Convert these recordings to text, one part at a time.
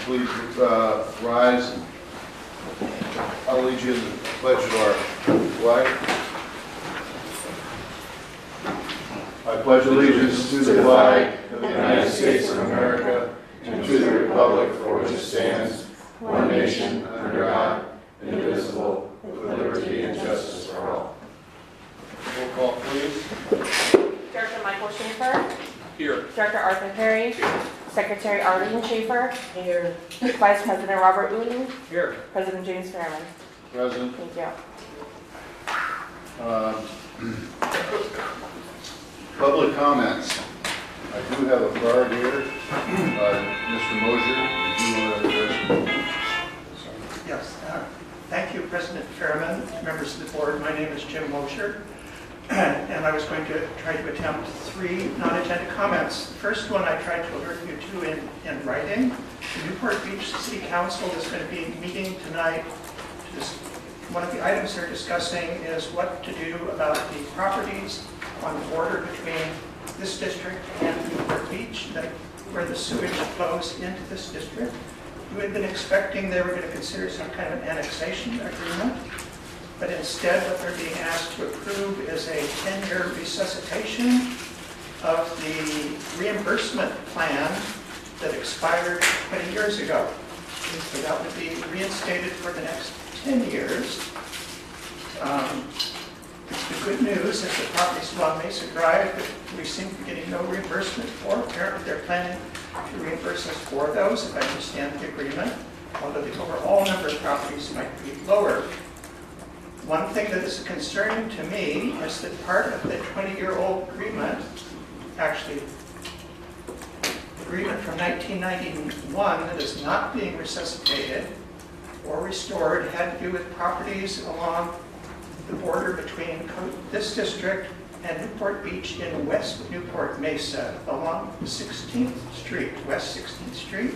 please rise. I'll lead you in the pledge of our flag. I pledge allegiance to the flag of the United States of America and to the republic for which it stands, one nation, under God, indivisible, with liberty and justice for all. Roll call, please. Director Michael Schaefer. Here. Director Arthur Perry. Secretary Arlene Schaefer. Here. Vice President Robert Ewing. Here. President James Fairman. Present. Thank you. Public comments. I do have a card here. Mr. Mosier, do you want to address? Yes, thank you, President Fairman, members of the board. My name is Jim Mosier, and I was going to try to attempt 3 non-agenda comments. The first one I tried to alert you to in writing. The Newport Beach City Council is going to be meeting tonight. One of the items they're discussing is what to do about the properties on the border between this district and Newport Beach, where the sewage flows into this district. You had been expecting they were going to consider some kind of annexation agreement, but instead what they're being asked to approve is a 10-year resuscitation of the reimbursement plan that expired 20 years ago. So that would be reinstated for the next 10 years. The good news is the properties along Mesa Drive that we seem to be getting no reimbursement for. Apparently they're planning to reimburse us for those, if I understand the agreement, although the overall number of properties might be lower. One thing that is concerning to me is that part of the 20-year-old agreement, actually agreement from 1991 that is not being resuscitated or restored, had to do with properties along the border between this district and Newport Beach in West Newport Mesa along 16th Street, West 16th Street.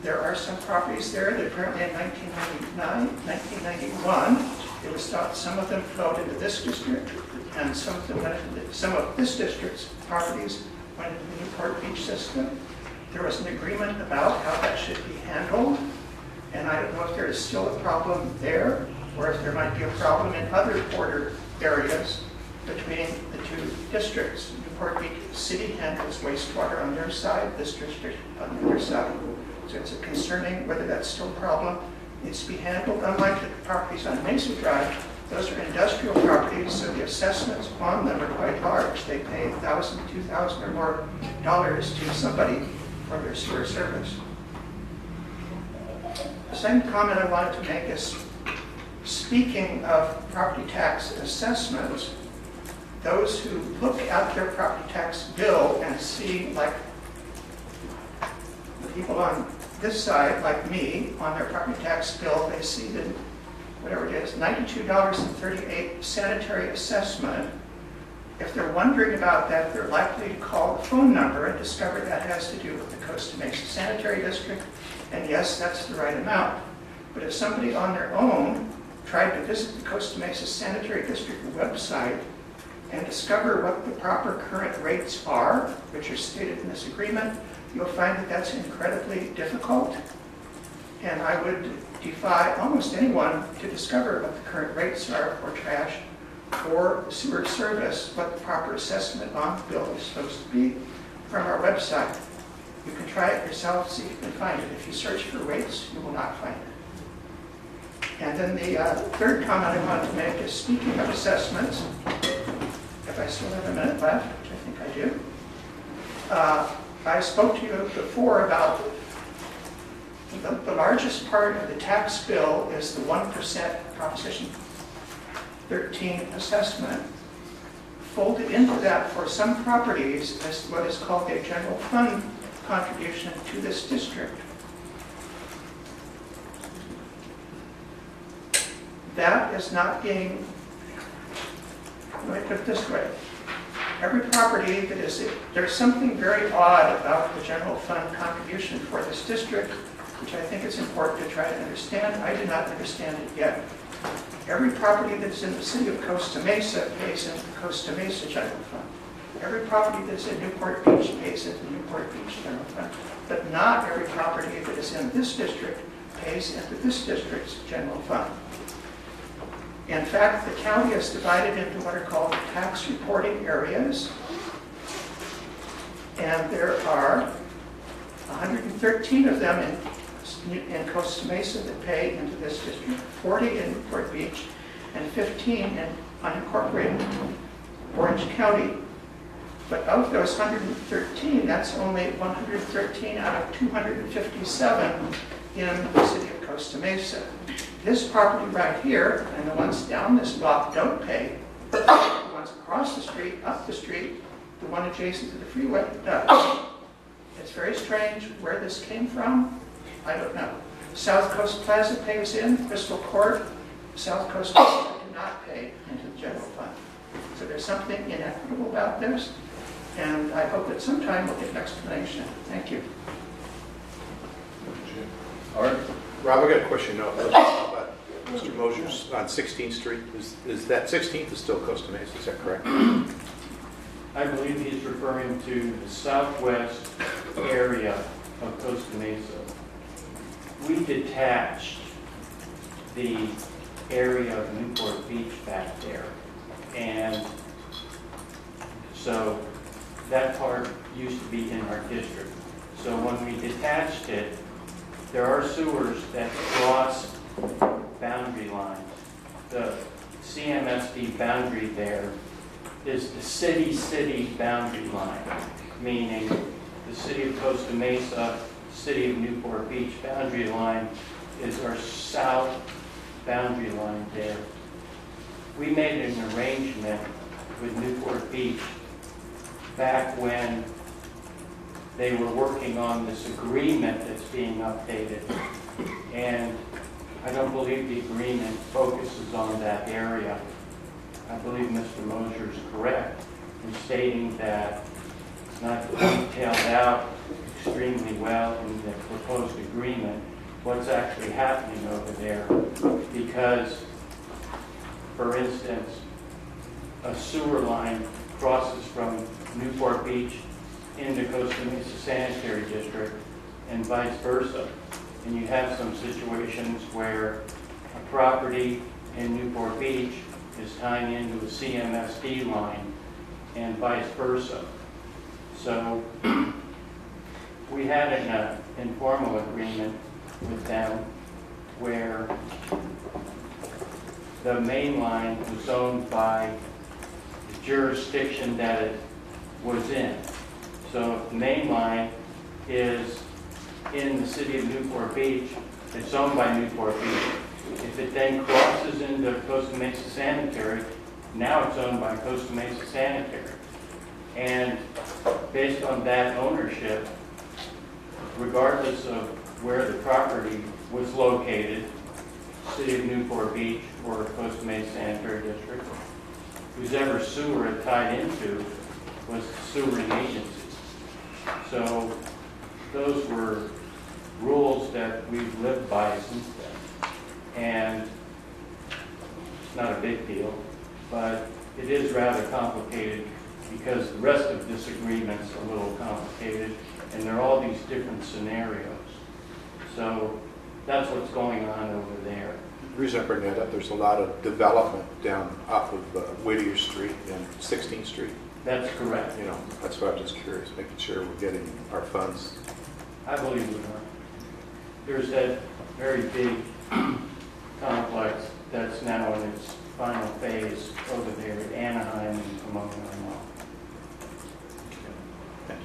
There are some properties there that apparently in 1991, it was thought some of them flowed into this district and some of this district's properties went into the Newport Beach system. There was an agreement about how that should be handled, and I don't know if there is still a problem there or if there might be a problem in other border areas between the 2 districts. Newport Beach City handles wastewater on their side, this district on the other side. So it's concerning whether that's still a problem. It needs to be handled. Unlike the properties on Mesa Drive, those are industrial properties, so the assessments on them are quite large. They pay $1,000, $2,000 or more dollars to somebody for their sewer service. The second comment I wanted to make is, speaking of property tax assessments, those who look at their property tax bill and see, like the people on this side, like me, on their property tax bill, they see that, whatever it is, $92.38 sanitary assessment. If they're wondering about that, they're likely to call the phone number and discover that has to do with the Costa Mesa Sanitary District, and yes, that's the right amount. But if somebody on their own tried to visit the Costa Mesa Sanitary District website and discover what the proper current rates are, which are stated in this agreement, you'll find that that's incredibly difficult. And I would defy almost anyone to discover what the current rates are for trash or sewer service, what the proper assessment on the bill is supposed to be from our website. You can try it yourself, see if you can find it. If you search for rates, you will not find it. And then the third comment I wanted to make is, speaking of assessments, if I still have a minute left, which I think I do, I spoke to you before about the largest part of the tax bill is the 1% Proposition 13 assessment. Folded into that for some properties is what is called a general fund contribution to this district. That is not being, let me put it this way, every property that is, there's something very odd about the general fund contribution for this district, which I think it's important to try to understand. I do not understand it yet. Every property that's in the city of Costa Mesa pays into the Costa Mesa General Fund. Every property that's in Newport Beach pays into Newport Beach General Fund, but not every property that is in this district pays into this district's general fund. In fact, the county is divided into what are called tax reporting areas, and there are 113 of them in Costa Mesa that pay into this district, 40 in Newport Beach, and 15 in unincorporated Orange County. But of those 113, that's only 113 out of 257 in the city of Costa Mesa. This property right here, and the ones down this block don't pay. The ones across the street, up the street, the one adjacent to the freeway does. It's very strange where this came from. I don't know. South Coast Plaza pays in, Crystal Court, South Coast Plaza do not pay into the general fund. So there's something inequitable about this, and I hope that sometime we'll get an explanation. Thank you. Art? Rob, I got a question about Mr. Mosier's on 16th Street. Is that 16th is still Costa Mesa, is that correct? I believe he's referring to the southwest area of Costa Mesa. We detached the area of Newport Beach back there. And so that part used to be in our district. So when we detached it, there are sewers that cross boundary lines. The CMSD boundary there is the city-city boundary line, meaning the city of Costa Mesa, city of Newport Beach boundary line is our south boundary line there. We made an arrangement with Newport Beach back when they were working on this agreement that's being updated. And I don't believe the agreement focuses on that area. I believe Mr. Mosier is correct in stating that it's not detailed out extremely well in the proposed agreement what's actually happening over there. Because, for instance, a sewer line crosses from Newport Beach into Costa Mesa Sanitary District and vice versa. And you have some situations where a property in Newport Beach is tying into a CMSD line and vice versa. So we had an informal agreement with them where the main line was owned by the jurisdiction that it was in. So if the main line is in the city of Newport Beach, it's owned by Newport Beach. If it then crosses into Costa Mesa Sanitary, now it's owned by Costa Mesa Sanitary. And based on that ownership, regardless of where the property was located, city of Newport Beach or Costa Mesa Sanitary District, whoever sewer it tied into was the sewering agency. So those were rules that we've lived by since then. And it's not a big deal, but it is rather complicated because the rest of this agreement's a little complicated, and there are all these different scenarios. So that's what's going on over there. The reason I bring that up, there's a lot of development down off of Whittier Street and 16th Street. That's correct. You know, that's why I'm just curious, making sure we're getting our funds. I believe we are. There's that very big complex that's now in its final phase over there at Anaheim and Pomona and all. Thank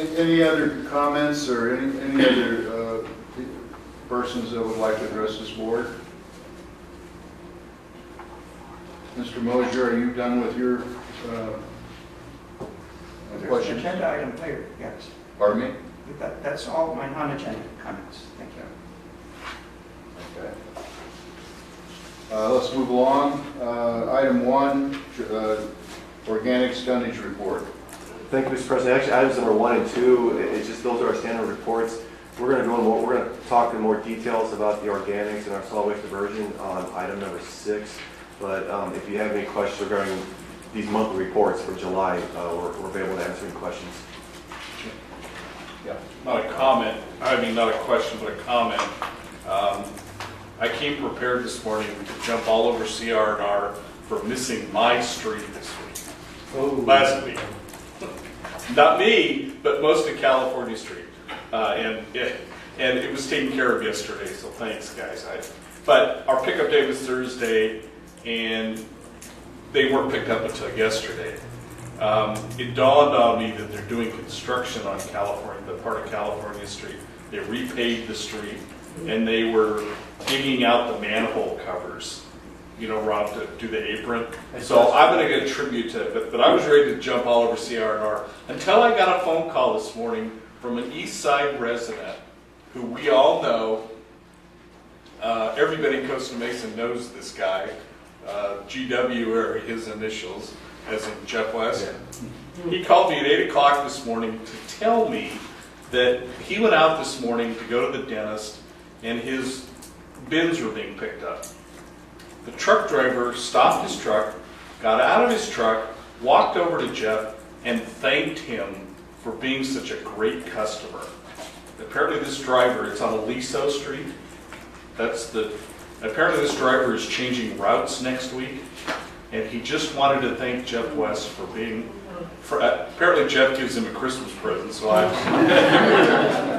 you. Any other comments or any other persons that would like to address this board? Mr. Mosier, are you done with your There's an questions? agenda item later, yes. Pardon me? That's all my non-agenda comments. Thank you. Okay. Let's move along. Item 1, organic tonnage report. Thank you, Mr. President. Actually, items number 1 and 2, it's just those are our standard reports. We're going to go in more, we're going to talk in more details about the organics and our solid waste diversion on item number 6. But if you have any questions regarding these monthly reports for July, we're available to answer any questions. Yeah, not a comment, I mean, not a question, but a comment. I came prepared this morning to jump all over CR&R for missing my street this week. Last week. Not me, but most of California Street. And it was taken care of yesterday, so thanks, guys. But our pickup day was Thursday, and they weren't picked up until yesterday. It dawned on me that they're doing construction on California, the part of California Street. They repaved the street, and they were digging out the manhole covers, you know, Rob, to do the apron. So I'm going to get a tribute to it, but I was ready to jump all over CR&R until I got a phone call this morning from an East Side resident who we all know. Everybody in Costa Mesa knows this guy. GW are his initials, as in Jeff West. He called me at 8 o'clock this morning to tell me that he went out this morning to go to the dentist and his bins were being picked up. The truck driver stopped his truck, got out of his truck, walked over to Jeff, and thanked him for being such a great customer. Apparently this driver, it's on Aliso Street. Apparently this driver is changing routes next week, and he just wanted to thank Jeff West for being, apparently Jeff gives him a Christmas present, so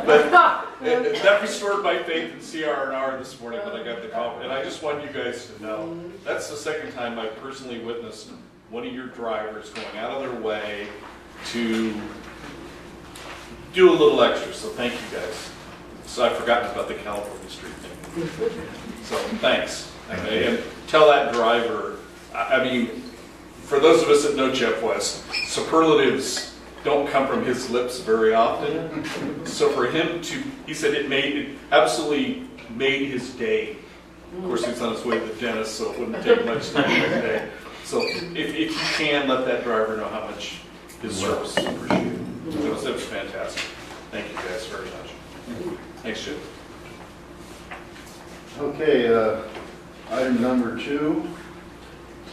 but that restored my faith in CR&R this morning when I got the call. And I just want you guys to know, that's the second time I personally witnessed one of your drivers going out of their way to do a little extra, so thank you guys. So I've forgotten about the California Street thing. So thanks. And tell that driver, I mean, for those of us that know Jeff West, superlatives don't come from his lips very often. So for him to, he said it absolutely made his day. Of course, he was on his way to the dentist, so it wouldn't take much time that day. So if you can, let that driver know how much his service is appreciated. It was fantastic. Thank you guys very much. Thanks, Jim. Okay, item number 2,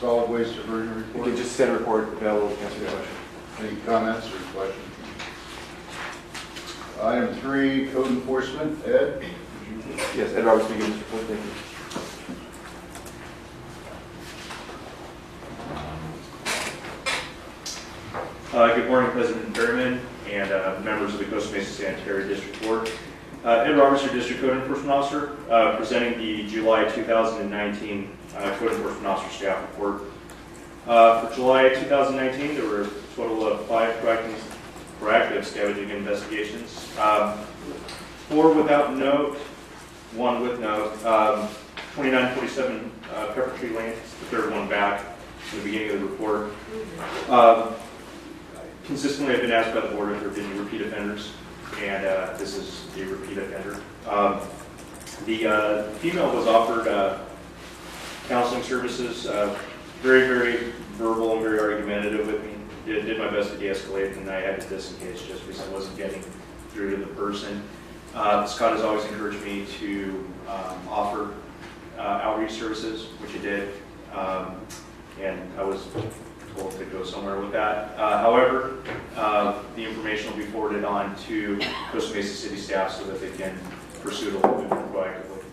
solid waste diversion You report. can just send a report available to answer your question. Any comments or questions? Item 3, code enforcement. Ed? Yes, Ed Roberts, begin this report. Thank you. Good morning, President Berryman and members of the Costa Mesa Sanitary District Board. Ed Roberts, your District Code Enforcement Officer, presenting the July 2019 Code Enforcement Officer Staff Report. For July 2019, there were a total of 5 proactive scavenging investigations. 4 without note, 1 with note. 2947 Pepper Tree Lane, the 3rd one back to the beginning of the report. Consistently, I've been asked by the board if there have been any repeat offenders, and this is a repeat offender. The female was offered counseling services, very, very verbal and very argumentative with me. Did my best to de-escalate, and I had to disengage just because I wasn't getting through to the person. Scott has always encouraged me to offer outreach services, which I did, and I was told to go somewhere with that. However, the information will be forwarded on to Costa Mesa City staff so that they can pursue it a little bit more proactively,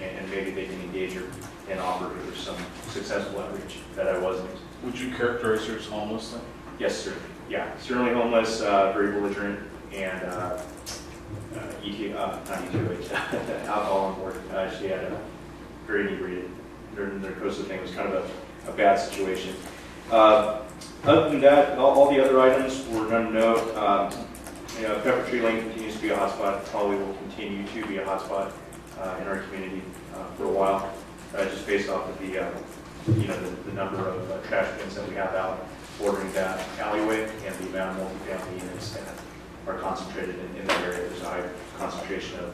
and maybe they can engage her and offer her some successful outreach that I wasn't. Would you characterize her as homeless then? Yes, sir. Yeah, certainly homeless, very belligerent, and not ETOH, alcohol on board. She had a very inebriated. Their Costa thing was kind of a bad situation. Other than that, all the other items were none of note. Pepper Tree Lane continues to be a hotspot. Probably will continue to be a hotspot in our community for a while, just based off of the the number of trash bins that we have out bordering that alleyway and the amount of multifamily units that are concentrated in that area. There's a high concentration of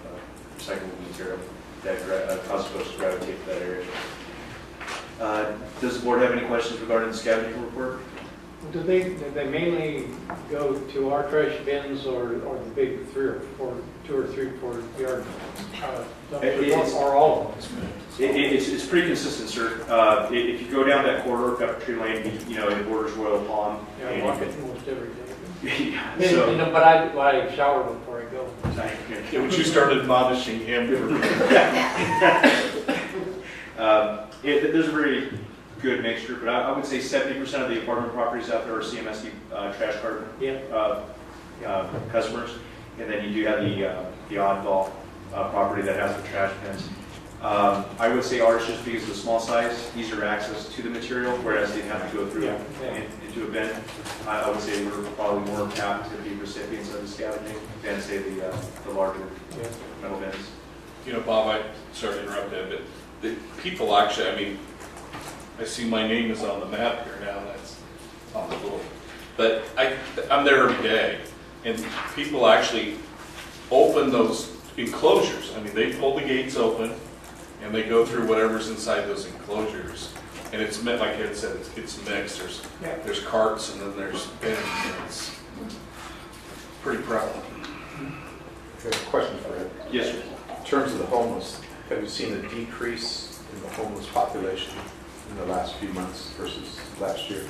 recyclable material that causes folks to gravitate to that area. Does the board have any questions regarding the scavenging report? Do they mainly go to our trash bins or the big 2 or 3 4 yard It's- or all of them? It's pretty consistent, sir. If you go down that corridor, Pepper Tree Lane, you know, it borders Royal Palm. Yeah, I and walk you it most every day. can- so, But I shower before I go. Yeah, would you start admonishing him for there's a very good mixture, but I would say 70% of the apartment properties out there are CMSD trash cart Yeah. customers, and then you do have the oddball property that has the trash bins. I would say ours, just because of the small size, easier access to the material, whereas they have to go through into a bin. I would say we're probably more apt to be recipients of the scavenging than say the larger metal bins. You know, Bob, sorry to interrupt that, but the people actually, I mean, I see my name is on the map here now, that's on the little, but I'm there every day, and people actually open those enclosures. I mean, they pull the gates open, and they go through whatever's inside those enclosures. And it's, like Ed said, it's mixed. There's carts, and then there's bins, and it's pretty prevalent. Okay, question for Ed. Yes, sir. In terms of the homeless, have you seen a decrease in the homeless population in the last few months versus last year?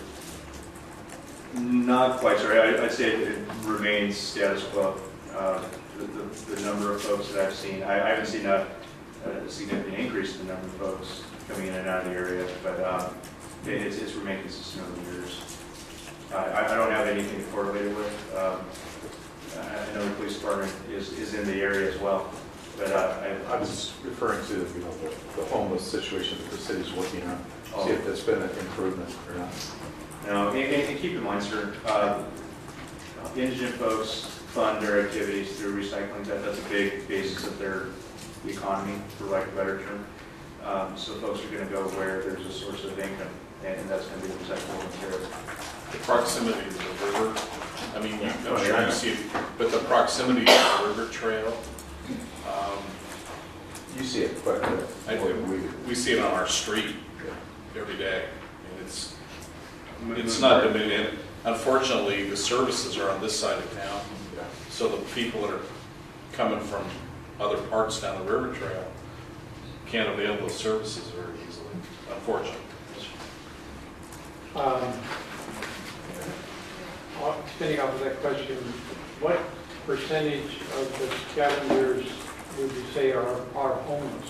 Not quite, sir. I'd say it remains status quo. The number of folks that I've seen, I haven't seen a significant increase in the number of folks coming in and out of the area, but it's remained consistent over the years. I don't have anything to correlate it with. I know the police department is in the area as well, but I was referring to, you know, the homeless situation that the city's working on, see if there's been an improvement or not. No, and keep in mind, sir, indigent folks fund their activities through recycling. That's a big basis of their economy, for lack of a better term. So folks are going to go where there's a source of income, and that's going to be the recyclable material. The proximity to the river, I mean, I'm sure you see it, but the proximity to the river trail, You see it quite a bit. I more do. than we do. We see it on our street Yeah. every day, and it's not diminished. Unfortunately, the services are on this side of town, Yeah. so the people that are coming from other parts down the river trail can't avail those services very easily, unfortunately. Spinning off of that question, what percentage of the scavengers would you say are homeless?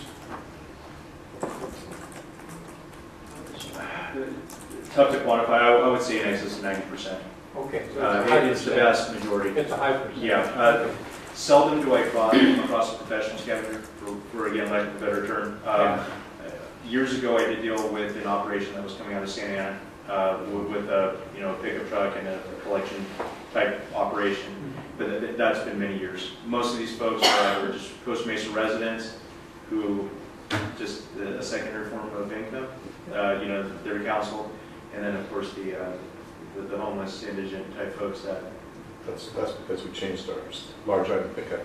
Tough to quantify. I would say in excess of 90%. Okay, so it's a high It's the percent. vast majority. It's a high percent. Yeah. Seldom do I come across a professional scavenger, for again, lack of a better term. Years ago, I did deal with an operation that was coming out of Santa Ana with a pickup truck and a collection type operation. But that's been many years. Most of these folks are just Costa Mesa residents who just a secondary form of income. Their council, and then of course the homeless, indigent type folks that. That's because we changed our large item pickup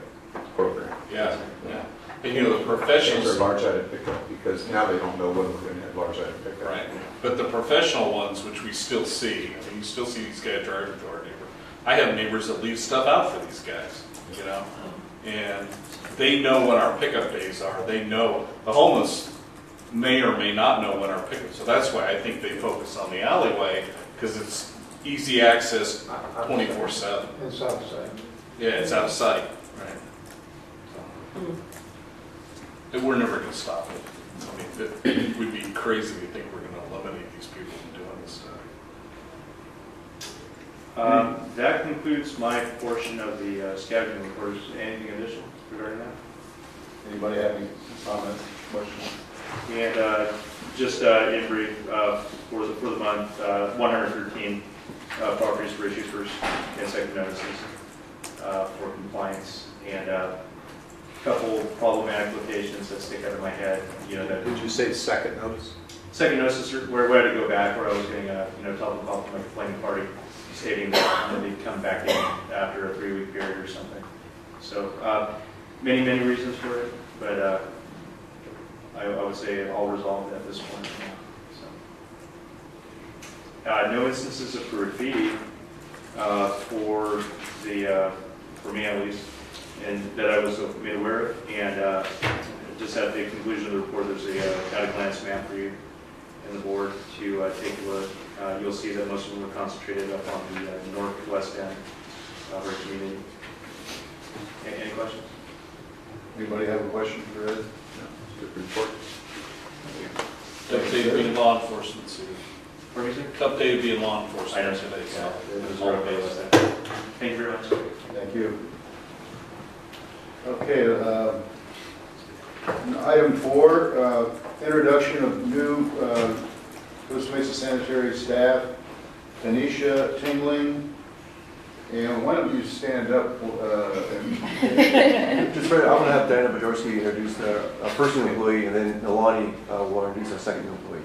program. Yeah. And the Changed professionals, our large item pickup because now they don't know when we're going to have large item pickup. right, but the professional ones, which we still see, I mean, you still see these guys driving to our neighbor. I have neighbors that leave stuff out for these guys, and they know when our pickup days are. They know the homeless may or may not know when our pickup, so that's why I think they focus on the alleyway, because it's easy access 24/7. And south side. Yeah, it's out of sight. Right. And we're never going to stop it. I mean, it would be crazy to think we're going to eliminate these people from doing this stuff. That concludes my portion of the scavenging report. Is anything additional regarding that? Anybody have any comments, questions? And just in brief, for the month, 113 properties were issued first and second notices for compliance, and a couple problematic locations that stick out of my head. That Did you say second notice? second notices where I had to go back, where I was getting a telephone call from my complaining party stating that they'd come back in after a 3-week period or something. So many reasons for it, but I would say all resolved at this point. No instances of graffiti for me at least, and that I was made aware of. And just at the conclusion of the report, there's a at-a-glance map for you and the board to take a look. You'll see that most of them are concentrated up on the northwest end of our community. Any questions? Anybody have a question for Ed? Good report. Tough day to be in law enforcement, Sue. Pardon me, sir? Tough day to be in law enforcement I know. today, so. Yeah, As always. Thank you very much. Thank you. Okay, item 4, introduction of new Costa Mesa sanitary staff, Tanisha Tingling. And why don't you stand up? Just right, I'm going to have Diana Bajorski introduce our first new employee, and then Nalani will introduce our second new employee.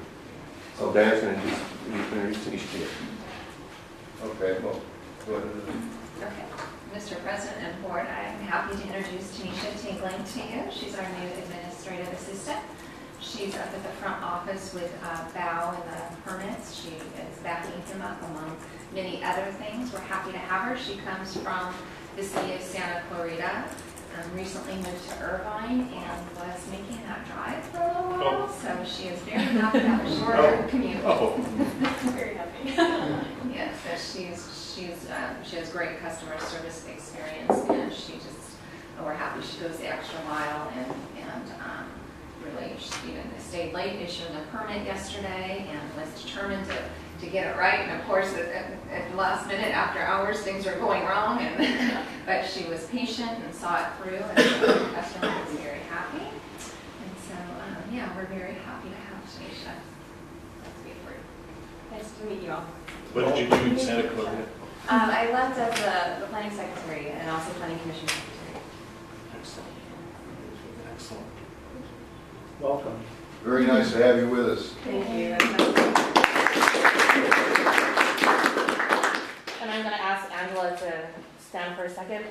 So Diana's going to introduce Tanisha to you. Okay, well, go ahead. Okay. Mr. President and Board, I'm happy to introduce Tanisha Tingling to you. She's our new administrative assistant. She's up at the front office with Bao and the permits. She is backing him up among many other things. We're happy to have her. She comes from the city of Santa Clarita, recently moved to Irvine, and was making that drive for a little while. So she is very happy to have a shorter commute. Very happy. Yes, so she has great customer service experience, and we're happy she goes the extra mile, and really she even stayed late issuing a permit yesterday and was determined to get it right. And of course, at the last minute, after hours, things are going wrong, but she was patient and saw it through, and the customer was very happy. And so, yeah, we're very happy to have Tanisha. Let's be free. Nice to meet you all. What did you do in Santa Clarita? I left as the planning secretary and also planning commission secretary. Excellent. Excellent. Welcome. Very nice to have you with us. Thank you. And I'm going to ask Angela to stand for a second.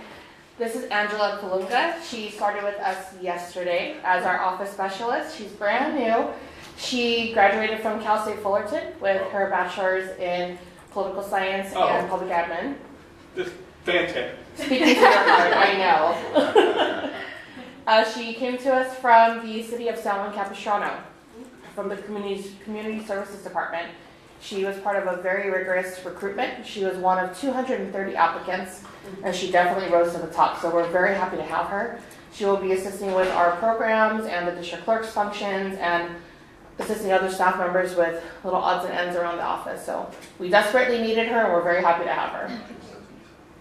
This is Angela Kalunga. She started with us yesterday as our office specialist. She's brand new. She graduated from Cal State Fullerton with her bachelor's in political science and public admin. Fantastic. Speaking to your heart, I know. She came to us from the city of San Juan Capistrano, from the community services department. She was part of a very rigorous recruitment. She was one of 230 applicants, and she definitely rose to the top. So we're very happy to have her. She will be assisting with our programs and the district clerk's functions, and assisting other staff members with little odds and ends around the office. So we desperately needed her, and we're very happy to have her.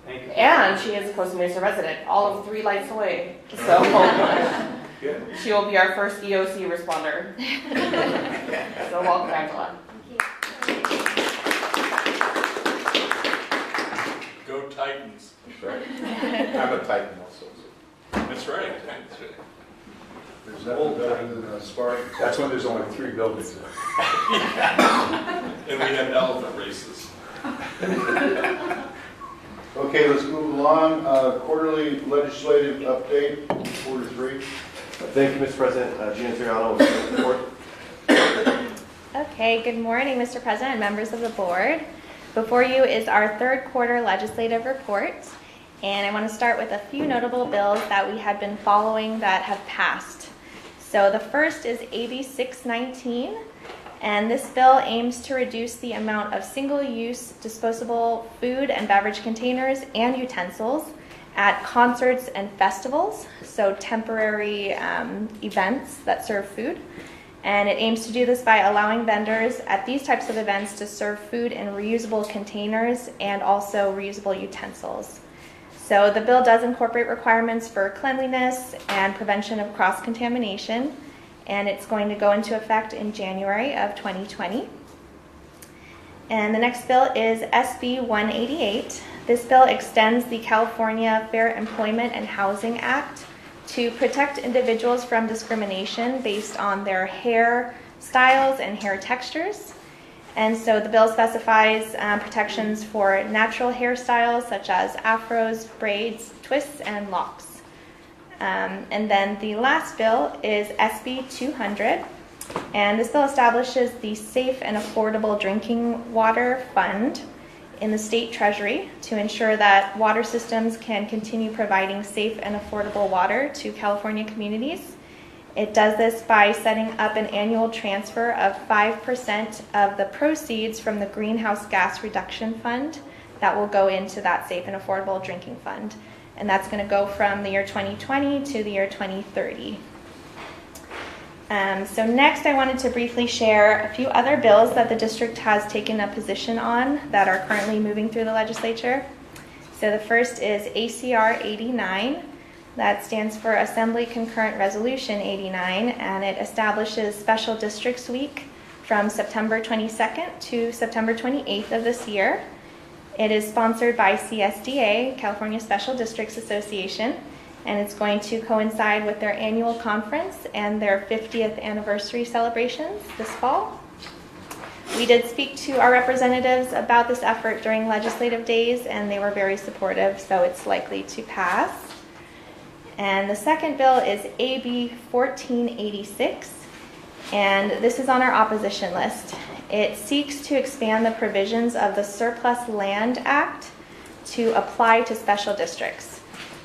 Thank you. And she is a Costa Mesa resident, all of 3 lights away. So she will be our first EOC responder. So welcome, Angela. Go Titans. That's right. I'm a Titan also. That's right. That's right. Is that better than Spark? That's when there's only 3 buildings. And we had elephant races. Okay, let's move along. Quarterly legislative update, quarter 3. Thank you, Mr. President. Gina Siriano with the report. Okay, good morning, Mr. President and members of the board. Before you is our third quarter legislative report, and I want to start with a few notable bills that we had been following that have passed. So the first is AB 619, and this bill aims to reduce the amount of single-use disposable food and beverage containers and utensils at concerts and festivals, so temporary events that serve food. And it aims to do this by allowing vendors at these types of events to serve food in reusable containers and also reusable utensils. So the bill does incorporate requirements for cleanliness and prevention of cross-contamination, and it's going to go into effect in January of 2020. And the next bill is SB 188. This bill extends the California Fair Employment and Housing Act to protect individuals from discrimination based on their hair styles and hair textures. And so the bill specifies protections for natural hairstyles such as afros, braids, twists, and locks. And then the last bill is SB 200, And this bill establishes the Safe and Affordable Drinking Water Fund in the state treasury to ensure that water systems can continue providing safe and affordable water to California communities. It does this by setting up an annual transfer of 5% of the proceeds from the Greenhouse Gas Reduction Fund that will go into that Safe and Affordable Drinking Fund. And that's going to go from the year 2020 to the year 2030. So next I wanted to briefly share a few other bills that the district has taken a position on that are currently moving through the legislature. So the first is ACR 89. That stands for Assembly Concurrent Resolution 89, and it establishes Special Districts Week from September 22nd to September 28th of this year. It is sponsored by CSDA, California Special Districts Association, and it's going to coincide with their annual conference and their 50th anniversary celebrations this fall. We did speak to our representatives about this effort during legislative days, and they were very supportive, so it's likely to pass. And the second bill is AB 1486, and this is on our opposition list. It seeks to expand the provisions of the Surplus Land Act to apply to special districts.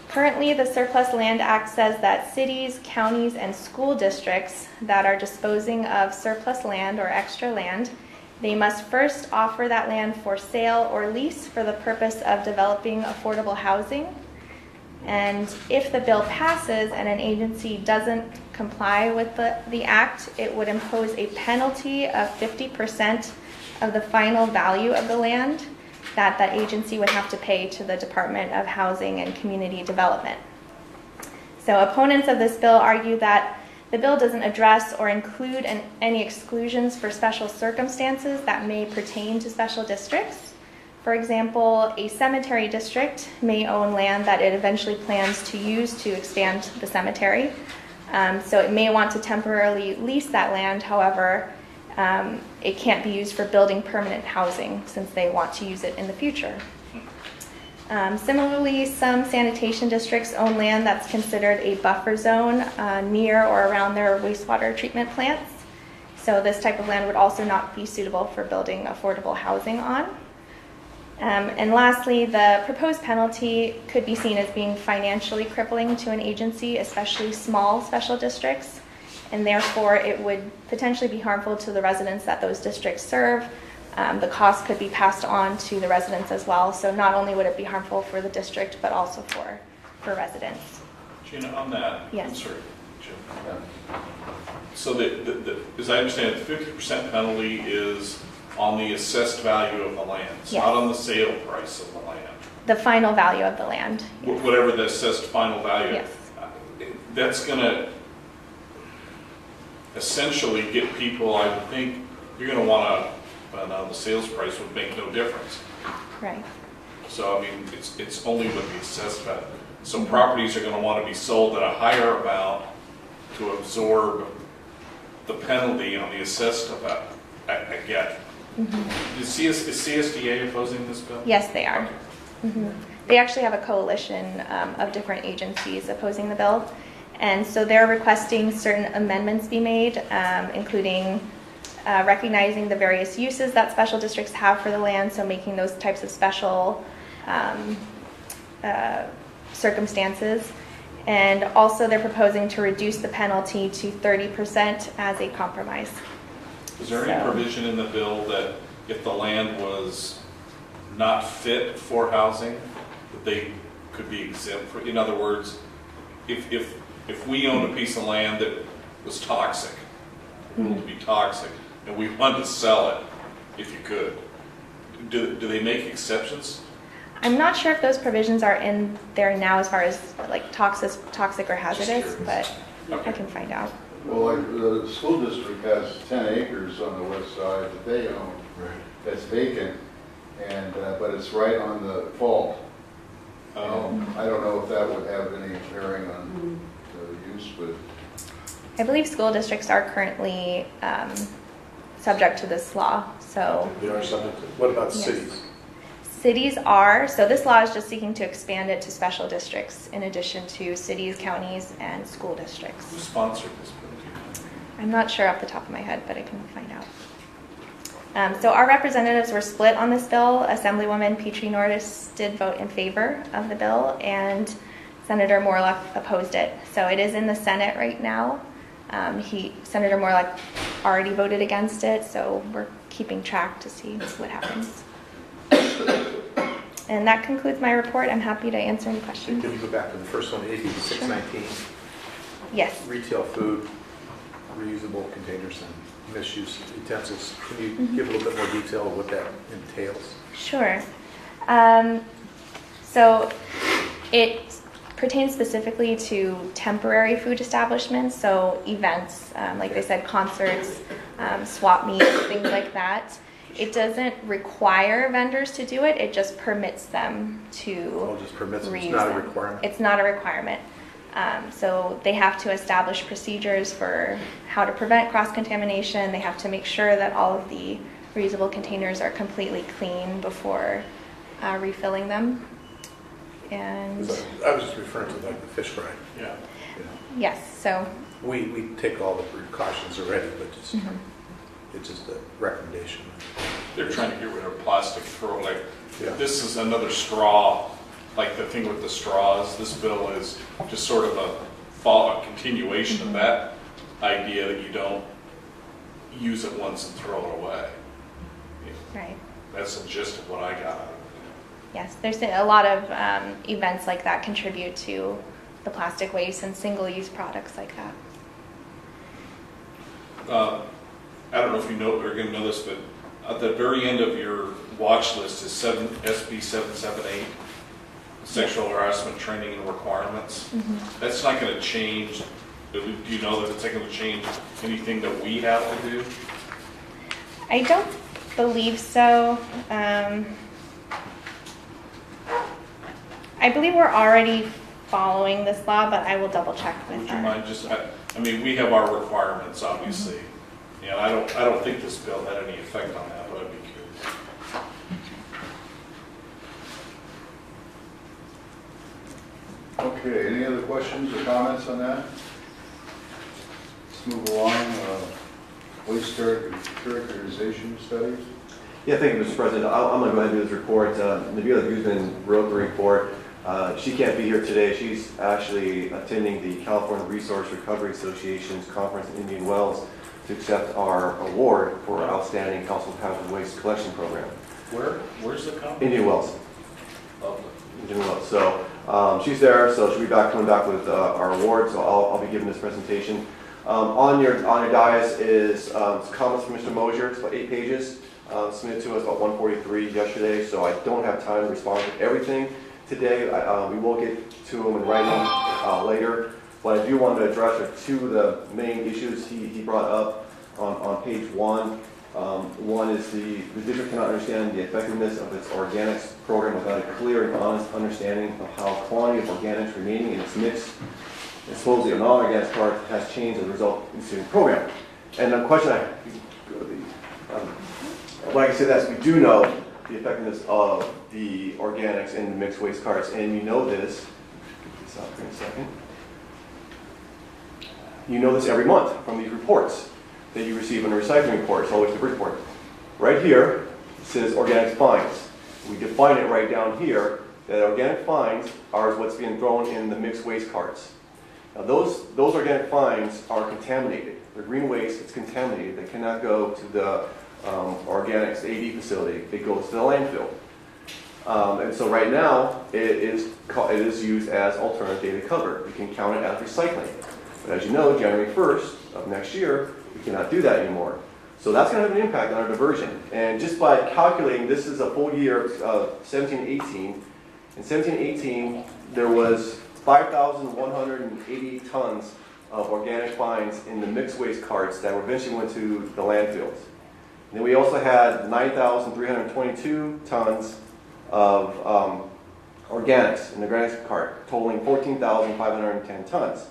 Currently, the Surplus Land Act says that cities, counties, and school districts that are disposing of surplus land or extra land, they must first offer that land for sale or lease for the purpose of developing affordable housing. And if the bill passes and an agency doesn't comply with the act, it would impose a penalty of 50% of the final value of the land that agency would have to pay to the Department of Housing and Community Development. So opponents of this bill argue that the bill doesn't address or include any exclusions for special circumstances that may pertain to special districts. For example, a cemetery district may own land that it eventually plans to use to expand the cemetery. So it may want to temporarily lease that land. However, it can't be used for building permanent housing since they want to use it in the future. Similarly, some sanitation districts own land that's considered a buffer zone near or around their wastewater treatment plants. So this type of land would also not be suitable for building affordable housing on. And lastly, the proposed penalty could be seen as being financially crippling to an agency, especially small special districts, and therefore it would potentially be harmful to the residents that those districts serve. The cost could be passed on to the residents as well, so not only would it be harmful for the district, but also for residents. Gina, on that, Yes. I'm sorry, Jim. So as I understand it, the 50% penalty is on the assessed value of the land. It's Yes. not on the sale price of the land. The final value of the land. Whatever the assessed final value. Yes. That's going to essentially get people, I would think, you're going to want to, the sales price would make no difference. Right. So, I mean, it's only with the assessed value. So properties are going to want to be sold at a higher amount to absorb the penalty on the assessed amount. I get it. Mm-hmm. Is CSDA opposing this bill? Yes, they are. Mm-hmm. They actually have a coalition of different agencies opposing the bill. And so they're requesting certain amendments be made, including recognizing the various uses that special districts have for the land, so making those types of special circumstances. And also they're proposing to reduce the penalty to 30% as a compromise. Is there any provision in the bill that if the land was not fit for housing, that they could be exempt for? In other words, if we owned a piece of land that was toxic, ruled to be toxic, and we wanted to sell it, if you could, do they make exceptions? I'm not sure if those provisions are in there now as far as like toxic or hazardous, but I can find out. Well, like the school district has 10 acres on the west side that they own. Right. That's vacant, and but it's right on the fault. I don't know if that would have any bearing on the use, but I believe school districts are currently subject to this law. So They are subject to, what about Yes. cities? cities are, so this law is just seeking to expand it to special districts in addition to cities, counties, and school districts. Who sponsored this bill? I'm not sure off the top of my head, but I can find out. So our representatives were split on this bill. Assemblywoman Petrie Nordis did vote in favor of the bill, and Senator Morlock opposed it. So it is in the Senate right now. Senator Morlock already voted against it, so we're keeping track to see what happens. And that concludes my report. I'm happy to answer any questions. Can you go back to the first one, AB 619? Yes. Retail food, reusable containers and misuse utensils. Can you give a little bit more detail of what that entails? Sure. So it pertains specifically to temporary food establishments, so events, like they said, concerts, swap meets, things like that. It doesn't require vendors to do it, it just permits them to Just permits them. reuse It's not a them. requirement. It's not a requirement. So they have to establish procedures for how to prevent cross-contamination. They have to make sure that all of the reusable containers are completely clean before refilling them. And I was just referring to like the fish fry. Yeah. yes, so We take all the precautions already, but just, it's just a recommendation. They're trying to get rid of plastic throw, like, Yeah. this is another straw, like the thing with the straws. This bill is just sort of a continuation of that idea that you don't use it once and throw it away. right. That's the gist of what I got out of it. Yes, there's a lot of events like that contribute to the plastic waste and single-use products like that. I don't know if you know, or you're going to know this, but at the very end of your watch list is SB 778, sexual harassment training and requirements. That's not going to change. Do you know that it's not going to change anything that we have to do? I don't believe so. I believe we're already following this law, but I will double check with Would you her. mind just? I mean, we have our requirements, obviously. And I don't think this bill had any effect on that, but I'd be curious. Okay, any other questions or comments on that? Let's move along. Waste characterization studies. Yeah, thank you, Mr. President. I'm going to go ahead and do this report. Nabila Guzman wrote the report. She can't be here today. She's actually attending the California Resource Recovery Association's conference in Indian Wells to accept our award for outstanding household hazardous waste collection program. Where's the company? Indian Wells. Lovely. Indian Wells. So she's there, so she'll be coming back with our award. So I'll be giving this presentation. On your dais is comments from Mr. Mosier. It's about 8 pages. Submitted to us about 1:43 yesterday, so I don't have time to respond to everything today. We will get to them in writing later, but I do want to address two of the main issues he brought up on page 1. One is the district cannot understand the effectiveness of its organics program without a clear and honest understanding of how quantity of organics remaining in its mix and supposedly a non-organic part has changed as a result of the student program. And the question like I said, that's we do know the effectiveness of the organics in the mixed waste carts, and you know this. Get this out for a second. You know this every month from these reports that you receive in the recycling reports, always the report. Right here, it says organic fines. We define it right down here that organic fines are what's being thrown in the mixed waste carts. Now those organic fines are contaminated. They're green waste, it's contaminated. They cannot go to the organics AD facility. It goes to the landfill. And so right now, it is used as alternative data cover. We can count it as recycling. But as you know, January 1st of next year, we cannot do that anymore. So that's going to have an impact on our diversion. And just by calculating, this is a full year of 17-18. In 17-18, there was 5,180 tons of organic fines in the mixed waste carts that eventually went to the landfills. And then we also had 9,322 tons of organics in the organics cart, totaling 14,510 tons.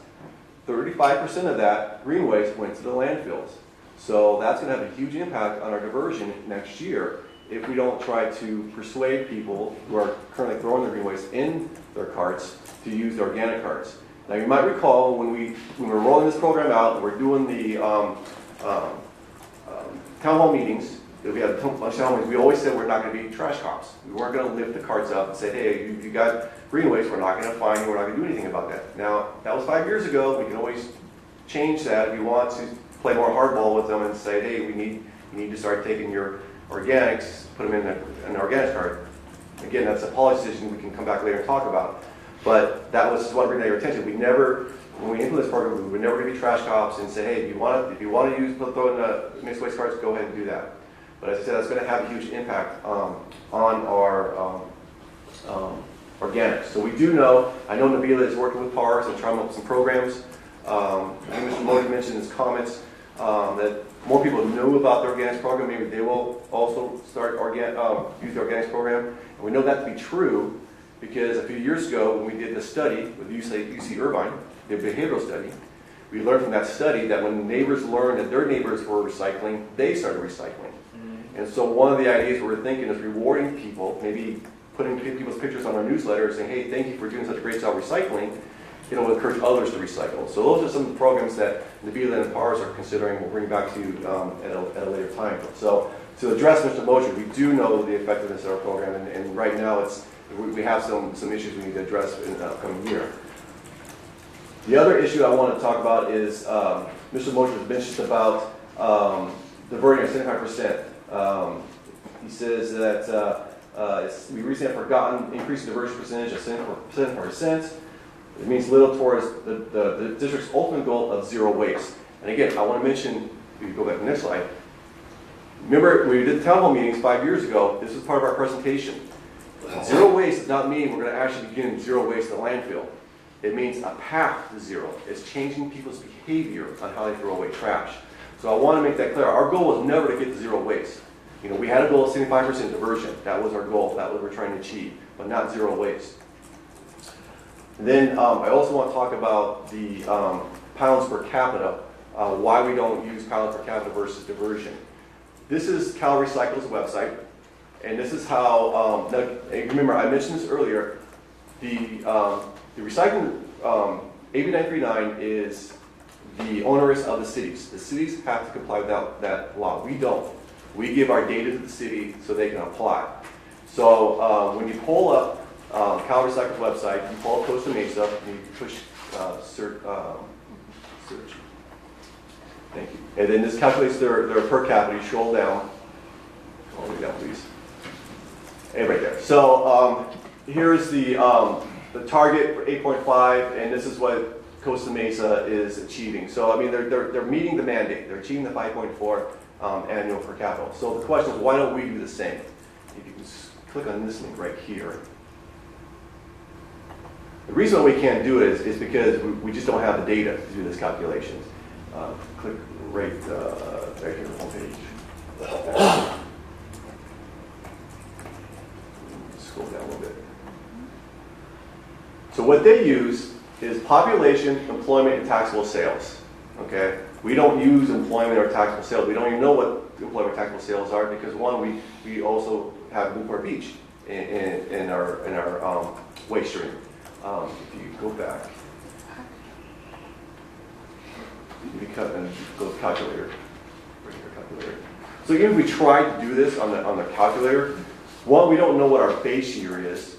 35% of that green waste went to the landfills. So that's going to have a huge impact on our diversion next year if we don't try to persuade people who are currently throwing their green waste in their carts to use the organic carts. Now, you might recall when we were rolling this program out, and we're doing the town hall meetings, that we had a bunch of town meetings, we always said we're not going to be trash cops. We weren't going to lift the carts up and say, hey, you got green waste, we're not going to fine you, we're not going to do anything about that. Now, that was 5 years ago. We can always change that if we want to play more hardball with them and say, hey, you need to start taking your organics, put them in an organics cart. Again, that's a policy decision we can come back later and talk about. But that was just one bring that your attention. We never, when we implement this program, we were never going to be trash cops and say, hey, if you want to throw in the mixed waste carts, go ahead and do that. But as I said, that's going to have a huge impact on our organics. So we do know, I know Nabila is working with PARS and trying to up some programs. I think Mr. Modi mentioned in his comments that more people know about the organics program. Maybe they will also start use the organics program. And we know that to be true because a few years ago when we did the study with UC Irvine, the behavioral study, we learned from that study that when neighbors learned that their neighbors were recycling, they started recycling. And so one of the ideas we're thinking is rewarding people, maybe putting people's pictures on our newsletter saying, hey, thank you for doing such a great job recycling. It'll encourage others to recycle. So those are some of the programs that Nabila and PARS are considering. We'll bring back to you at a later time. So to address Mr. Mosher, we do know the effectiveness of our program, and right now we have some issues we need to address in the upcoming year. The other issue I want to talk about is Mr. Mosher mentioned about diverting our 75%. He says that we recently have forgotten increasing diversion percentage of 74%. It means little towards the district's ultimate goal of zero waste. And again, I want to mention, if you go back to the next slide, remember when we did the town hall meetings 5 years ago, this was part of our presentation. Zero waste does not mean we're going to actually be getting zero waste in the landfill. It means a path to zero. It's changing people's behavior on how they throw away trash. So I want to make that clear. Our goal was never to get to zero waste. You know, we had a goal of 75% diversion. That was our goal. That was what we're trying to achieve, but not zero waste. And then I also want to talk about the pounds per capita, why we don't use pounds per capita versus diversion. This is CalRecycle's website, and this is how, now, remember I mentioned this earlier, the recycling, AB 939 is the onerous of the cities. The cities have to comply with that law. We don't. We give our data to the city so they can apply. So when you pull up CalRecycle's website, you pull up Costa Mesa, and you push search. Thank you. And then this calculates their per capita. You scroll down. All the way down, please. And right there. So here's the target for 8.5, and this is what Costa Mesa is achieving. So I mean, they're meeting the mandate. They're achieving the 5.4 annual per capita. So the question is, why don't we do the same? If you can click on this link right here. The reason why we can't do it is because we just don't have the data to do this calculations. Click right here on the homepage. Scroll down a little bit. So what they use is population, employment, and taxable sales. Okay, we don't use employment or taxable sales. We don't even know what employment and taxable sales are because one, we also have Newport Beach in our waste stream. If you go back, if you cut and go to calculator, right here, calculator. So even if we try to do this on the calculator, one, we don't know what our base year is.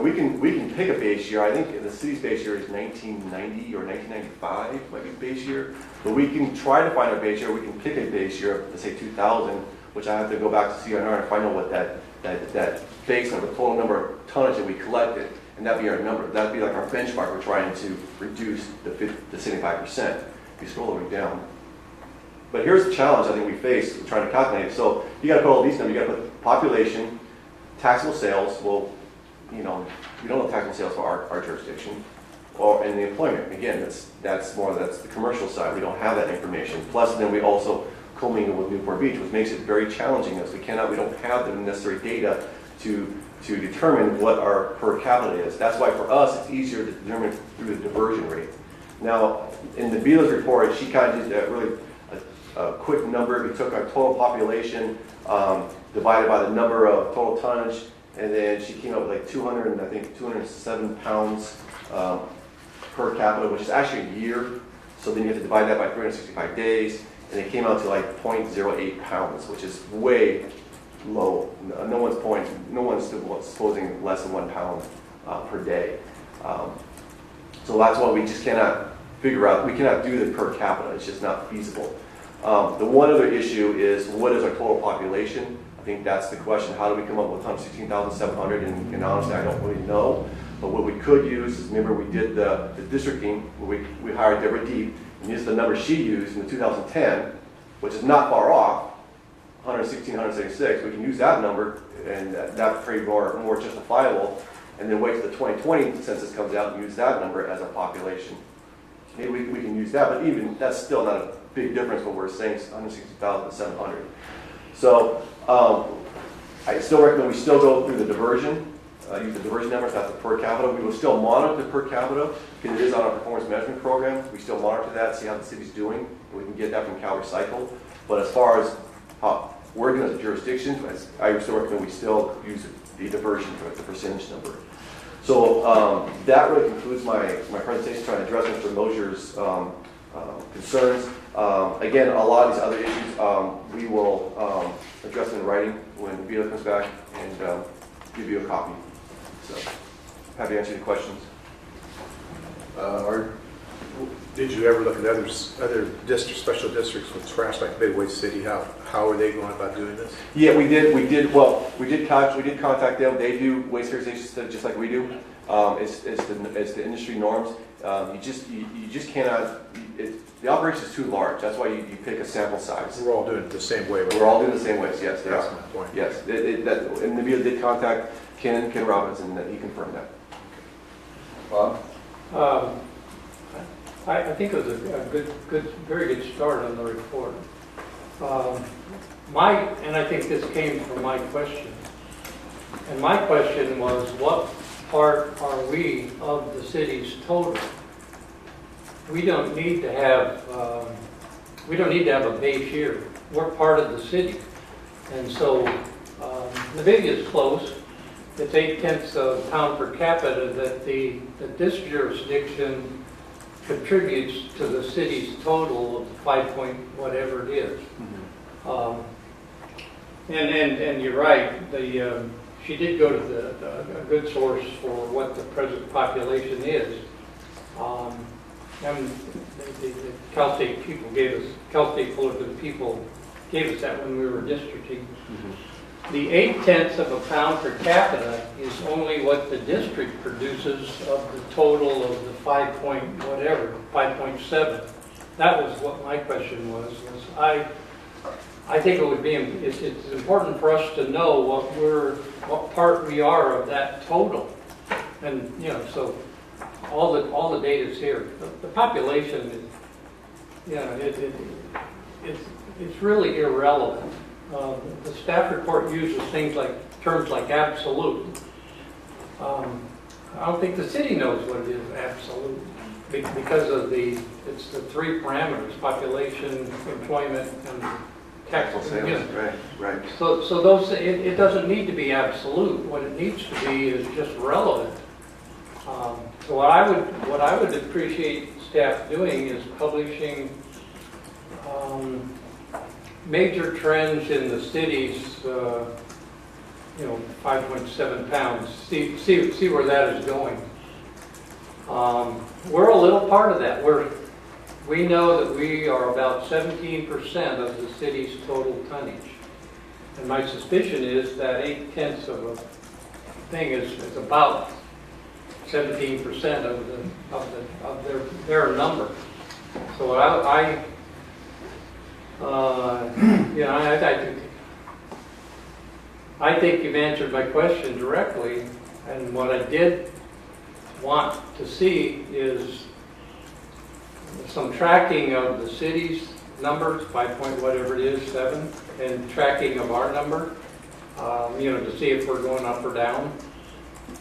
We can pick a base year. I think the city's base year is 1990 or 1995, might be the base year. But we can try to find our base year. We can pick a base year, let's say 2000, which I have to go back to CNR and find out what that base number, total number of tonnage that we collected, and that'd be our number. That'd be like our benchmark. We're trying to reduce the 75%. If you scroll all the way down. But here's the challenge I think we face trying to calculate it. So you got to put all these numbers. You got to put population, taxable sales. Well, you know, we don't have taxable sales for our jurisdiction, and the employment. Again, that's the commercial side. We don't have that information. Plus, then we also commingle with Newport Beach, which makes it very challenging. As we don't have the necessary data to determine what our per capita is. That's why for us it's easier to determine through the diversion rate. Now, in the Nabila's report, she kind of did a quick number. We took our total population divided by the number of total tonnage. And then she came up with like 207 pounds per per capita, which is actually a year. So then you have to divide that by 365 days, and it came out to like 0.08 pounds, which is way low. No one's disposing less than 1 pound per day. So that's why we just cannot figure out, we cannot do the per capita, it's just not feasible. The one other issue is, what is our total population? I think that's the question. How do we come up with 116,700? And honestly, I don't really know. But what we could use is, remember we did the districting, where we hired Deborah Deep, and used the number she used in the 2010, which is not far off, 116, 176. We can use that number, and that's pretty more justifiable. And then wait till the 2020 census comes out and use that number as a population. Maybe we can use that, but even that's still not a big difference when we're saying 160,700. So I still recommend we still go through the diversion, use the diversion numbers, not the per capita. We will still monitor the per capita because it is on our performance management program. We still monitor that, see how the city's doing. We can get that from Cal Recycle. But as far as how working as a jurisdiction, I still recommend we still use the diversion for the percentage number. So that really concludes my presentation, trying to address Mr. Mosier's concerns. Again, a lot of these other issues we will address in writing when Vito comes back and give you a copy. So happy to answer any questions. Did you ever look at other districts, special districts with trash like Midway City? How are they going about doing this? Yeah, we did. Well, we did contact them. They do waste segregation just like we do. It's the industry norms. You just cannot. The operation is too large. That's why you pick a sample size. We're all doing it the same way. We're all doing the same ways. Yes, they that's are. my point. Yes, and Nabila did contact Ken Robbins, and he confirmed that. Bob? I think it was a very good start on the report. And I think this came from my question. And my question was, what part are we of the city's total? We don't need to have a base year. We're part of the city. And so Nabila is close. It's 0.8 of a pound per capita that this jurisdiction contributes to the city's total of 5 point whatever it is. And you're right. She did go to a good source for what the present population is. And the Cal State Fullerton people gave us that when we were districting. The 0.8 of a pound per capita is only what the district produces of the total of the 5 point whatever, 5.7. That was what my question was I think it would be, it's important for us to know what part we are of that total. And, so all the data is here. The population is, it's really irrelevant. The staff report uses terms like absolute. I don't think the city knows what it is absolute because it's the three parameters: population, employment, and taxable sales. Right. So those it doesn't need to be absolute. What it needs to be is just relevant. So what I would appreciate staff doing is publishing major trends in the city's, 5.7 pounds. See where that is going. We're a little part of that. We know that we are about 17% of the city's total tonnage, and my suspicion is that 0.8 of a thing is about 17% of their number. So I think you've answered my question directly, and what I did want to see is some tracking of the city's numbers, 5 point whatever it is, 7, and tracking of our number, to see if we're going up or down.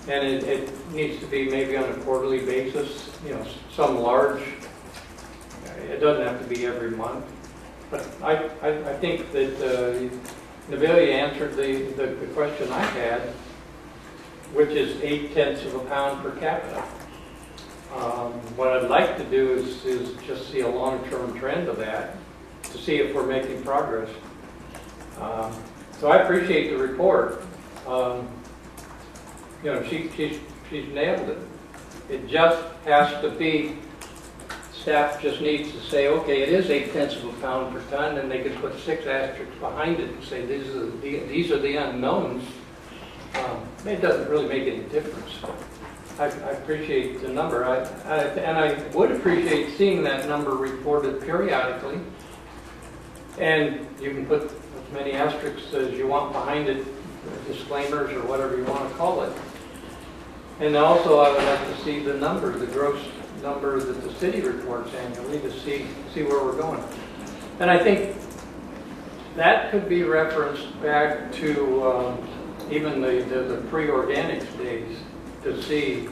And it needs to be maybe on a quarterly basis, some large. It doesn't have to be every month. But I think that Nabila answered the question I had, which is 0.8 of a pound per capita. What I'd like to do is just see a long-term trend of that, to see if we're making progress. So I appreciate the report. You know, she's nailed it. It just has to be, staff just needs to say, okay, it is 0.8 of a pound per ton, and they can put 6 asterisks behind it and say these are the unknowns. It doesn't really make any difference. I appreciate the number, and I would appreciate seeing that number reported periodically. And you can put as many asterisks as you want behind it, disclaimers or whatever you want to call it. And also, I would like to see the number, the gross number that the city reports annually, to see where we're going. And I think that could be referenced back to even the pre-organics days, to see,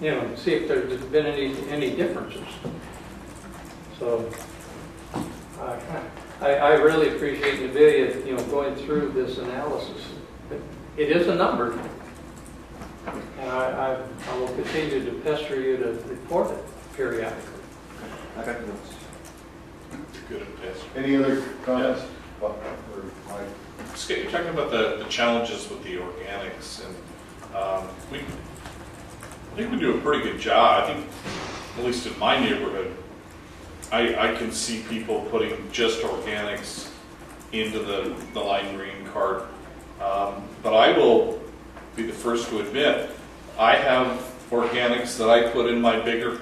you know, see if there's been any differences. So I really appreciate Navidia, you know, going through this analysis. It is a number, and I will continue to pester you to report it periodically. I got notes. Good at this. Any other comments? Skip, you're talking about the challenges with the organics, and I think we do a pretty good job. I think, at least in my neighborhood, I can see people putting just organics into the lime green cart. But I will be the first to admit, I have organics that I put in my bigger,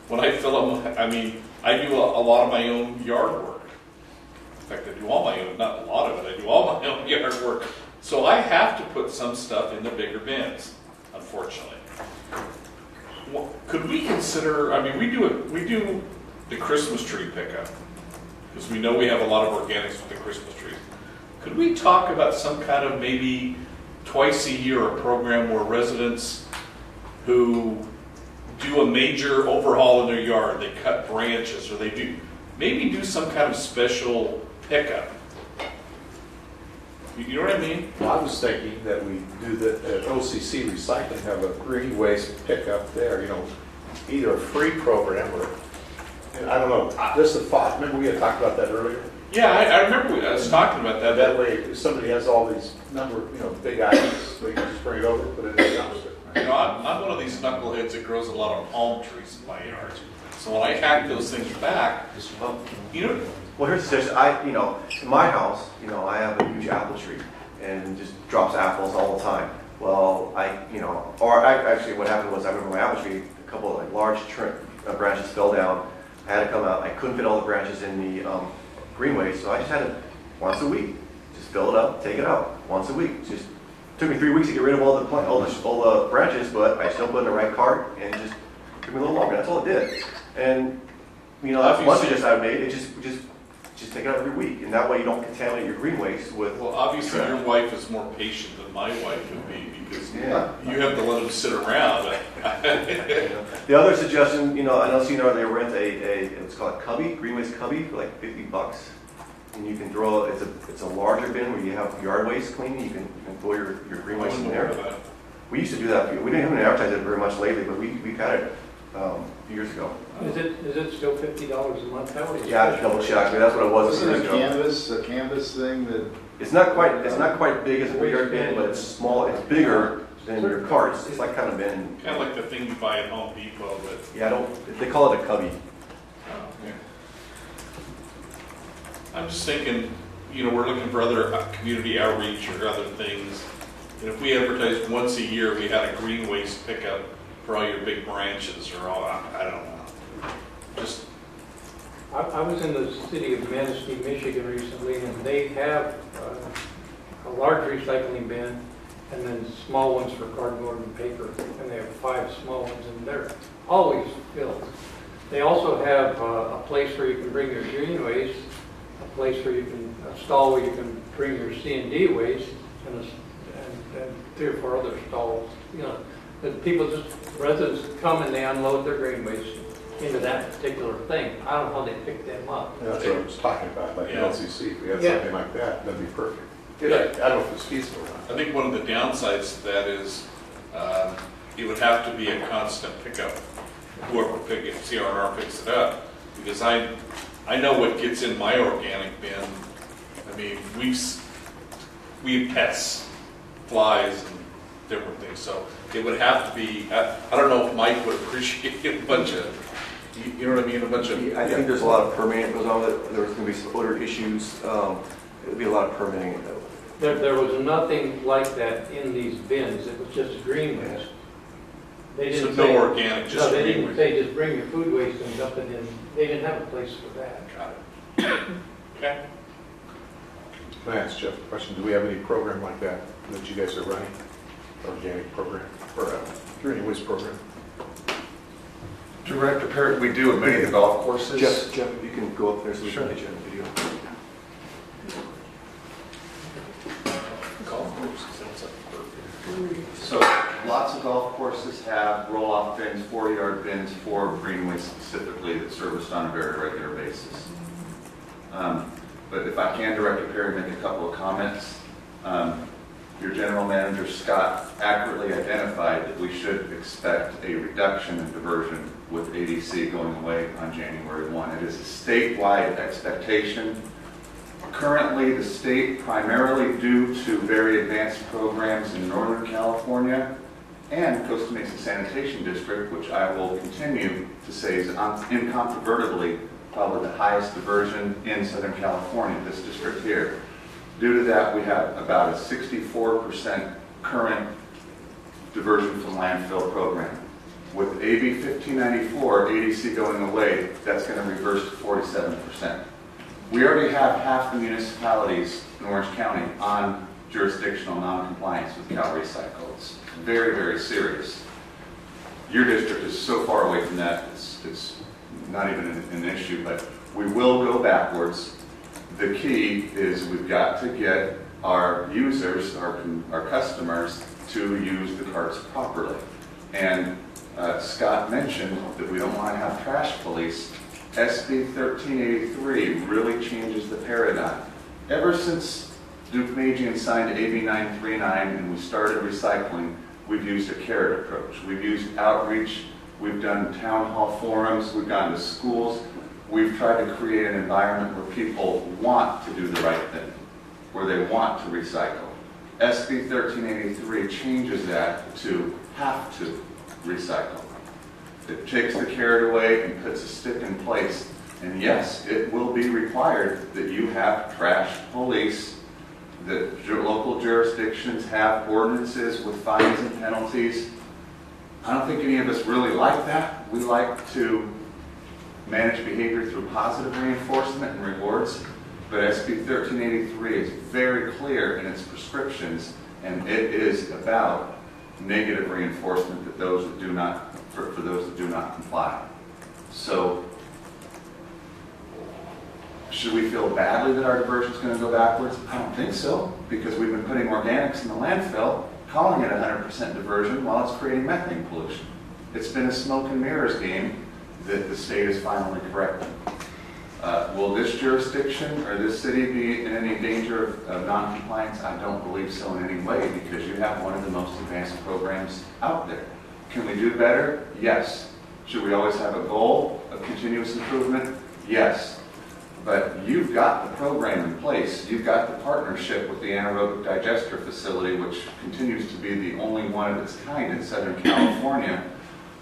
when I fill them, I mean, I do a lot of my own yard work. In fact, I do all my own, not a lot of it, I do all my own yard work. So I have to put some stuff in the bigger bins, unfortunately. Could we consider, I mean, we do the Christmas tree pickup, because we know we have a lot of organics with the Christmas trees. Could we talk about some kind of maybe twice a year a program where residents who do a major overhaul in their yard, they cut branches, or they do some kind of special pickup? You know what I mean? Well, I was thinking that we do the OCC Recycling, have a green waste pickup there, you know, either a free program or, I don't know, this is a thought. Remember we had talked about that earlier? Yeah, I remember I was talking about that. That way, if somebody has all these big items, they can just bring it over, put it in the dumpster. You know, I'm one of these knuckleheads that grows a lot of palm trees in my yard. So when I hack those things back, you know. Well, here's the situation. In my house, I have a huge apple tree and just drops apples all the time. Well, actually what happened was I remember my apple tree, a couple of large branches fell down. I had to come out. I couldn't fit all the branches in the green waste, so I just had to, once a week, just fill it up, take it out, once a week. Just took me 3 weeks to get rid of all the branches, but I still put in the right cart, and it just took me a little longer. That's all it did. And that's one suggestion I made. It just take it out every week, and that way you don't contaminate your green waste with. Well, obviously your wife is more patient than my wife would be, because you have to let them sit around. The other suggestion, I know CNR, they rent it's called a cubby, green waste cubby, for like $50, and you can throw it's a larger bin where you have yard waste cleaning. You can throw your green waste in there. We used to do that. We didn't advertise it very much lately, but we've had it a few years ago. Is it still $50 a month? Yeah, I double checked. That's what it was. Wasn't a canvas thing that? It's not quite big as a yard bin, but it's small. It's bigger than your cart. It's like kind of bin. Kind of like the thing you buy at Home Depot, but. Yeah, they call it a cubby. I'm just thinking, we're looking for other community outreach or other things. And if we advertised once a year, we had a green waste pickup for all your big branches or all, I don't know. Just. I was in the city of Manistee, Michigan recently, and they have a large recycling bin and then small ones for cardboard and paper, and they have 5 small ones, and they're always filled. They also have a place where you can bring your green waste, a place where you can, a stall where you can bring your C&D waste, and 3 or 4 other stalls. Residents come and they unload their green waste into that particular thing. I don't know how they pick them up. Yeah, that's what I was talking about, like LCC. If we had something like that, that'd be perfect. Yeah. I don't know if it's feasible or not. I think one of the downsides to that is it would have to be a constant pickup. Whoever CR&R picks it up, because I know what gets in my organic bin. I mean, we have pests, flies, and different things. So it would have to be. I don't know if Mike would appreciate a bunch of. You know what I mean? A bunch of. I think there's a lot of permitting that goes on with it. There's going to be some odor issues. It would be a lot of permitting. There was nothing like that in these bins. It was just green waste. They So didn't no say, organic, just no, they green didn't waste. say just bring your food waste and dump it in. They didn't have a place for that. Got it. Okay. Can I ask Jeff a question? Do we have any program like that you guys are running? Organic program or a green waste program? Director Perry, we do at many of the golf courses. Jeff, if you can go up there so we Sure. can get you on video. Golf course sounds like perfect. So lots of golf courses have roll-off bins, 40-yard bins for green waste specifically that's serviced on a very regular basis. But if I can, Director Perry, make a couple of comments. Your general manager, Scott, accurately identified that we should expect a reduction in diversion with ADC going away on January 1. It is a statewide expectation. Currently, the state, primarily due to very advanced programs in Northern California and Costa Mesa Sanitation District, which I will continue to say is incontrovertibly probably the highest diversion in Southern California, this district here. Due to that, we have about a 64% current diversion from landfill program. With AB 1594, ADC going away, that's going to reverse to 47%. We already have half the municipalities in Orange County on jurisdictional non-compliance with Cal Recycle. It's very, very serious. Your district is so far away from that, it's not even an issue, but we will go backwards. The key is we've got to get our users, our customers, to use the carts properly. And Scott mentioned that we don't want to have trash police. SB 1383 really changes the paradigm. Ever since Duke Magian signed AB 939 and we started recycling, we've used a carrot approach. We've used outreach, we've done town hall forums, we've gone to schools. We've tried to create an environment where people want to do the right thing, where they want to recycle. SB 1383 changes that to have to recycle. It takes the carrot away and puts a stick in place. And yes, it will be required that you have trash police, that your local jurisdictions have ordinances with fines and penalties. I don't think any of us really like that. We like to manage behavior through positive reinforcement and rewards, but SB 1383 is very clear in its prescriptions, and it is about negative reinforcement that those that do not, for those that do not comply. So, should we feel badly that our diversion is going to go backwards? I don't think so, because we've been putting organics in the landfill, calling it 100% diversion while it's creating methane pollution. It's been a smoke and mirrors game that the state is finally correcting. Will this jurisdiction or this city be in any danger of non-compliance? I don't believe so in any way, because you have one of the most advanced programs out there. Can we do better? Yes. Should we always have a goal of continuous improvement? Yes. But you've got the program in place. You've got the partnership with the anaerobic digester facility, which continues to be the only one of its kind in Southern California.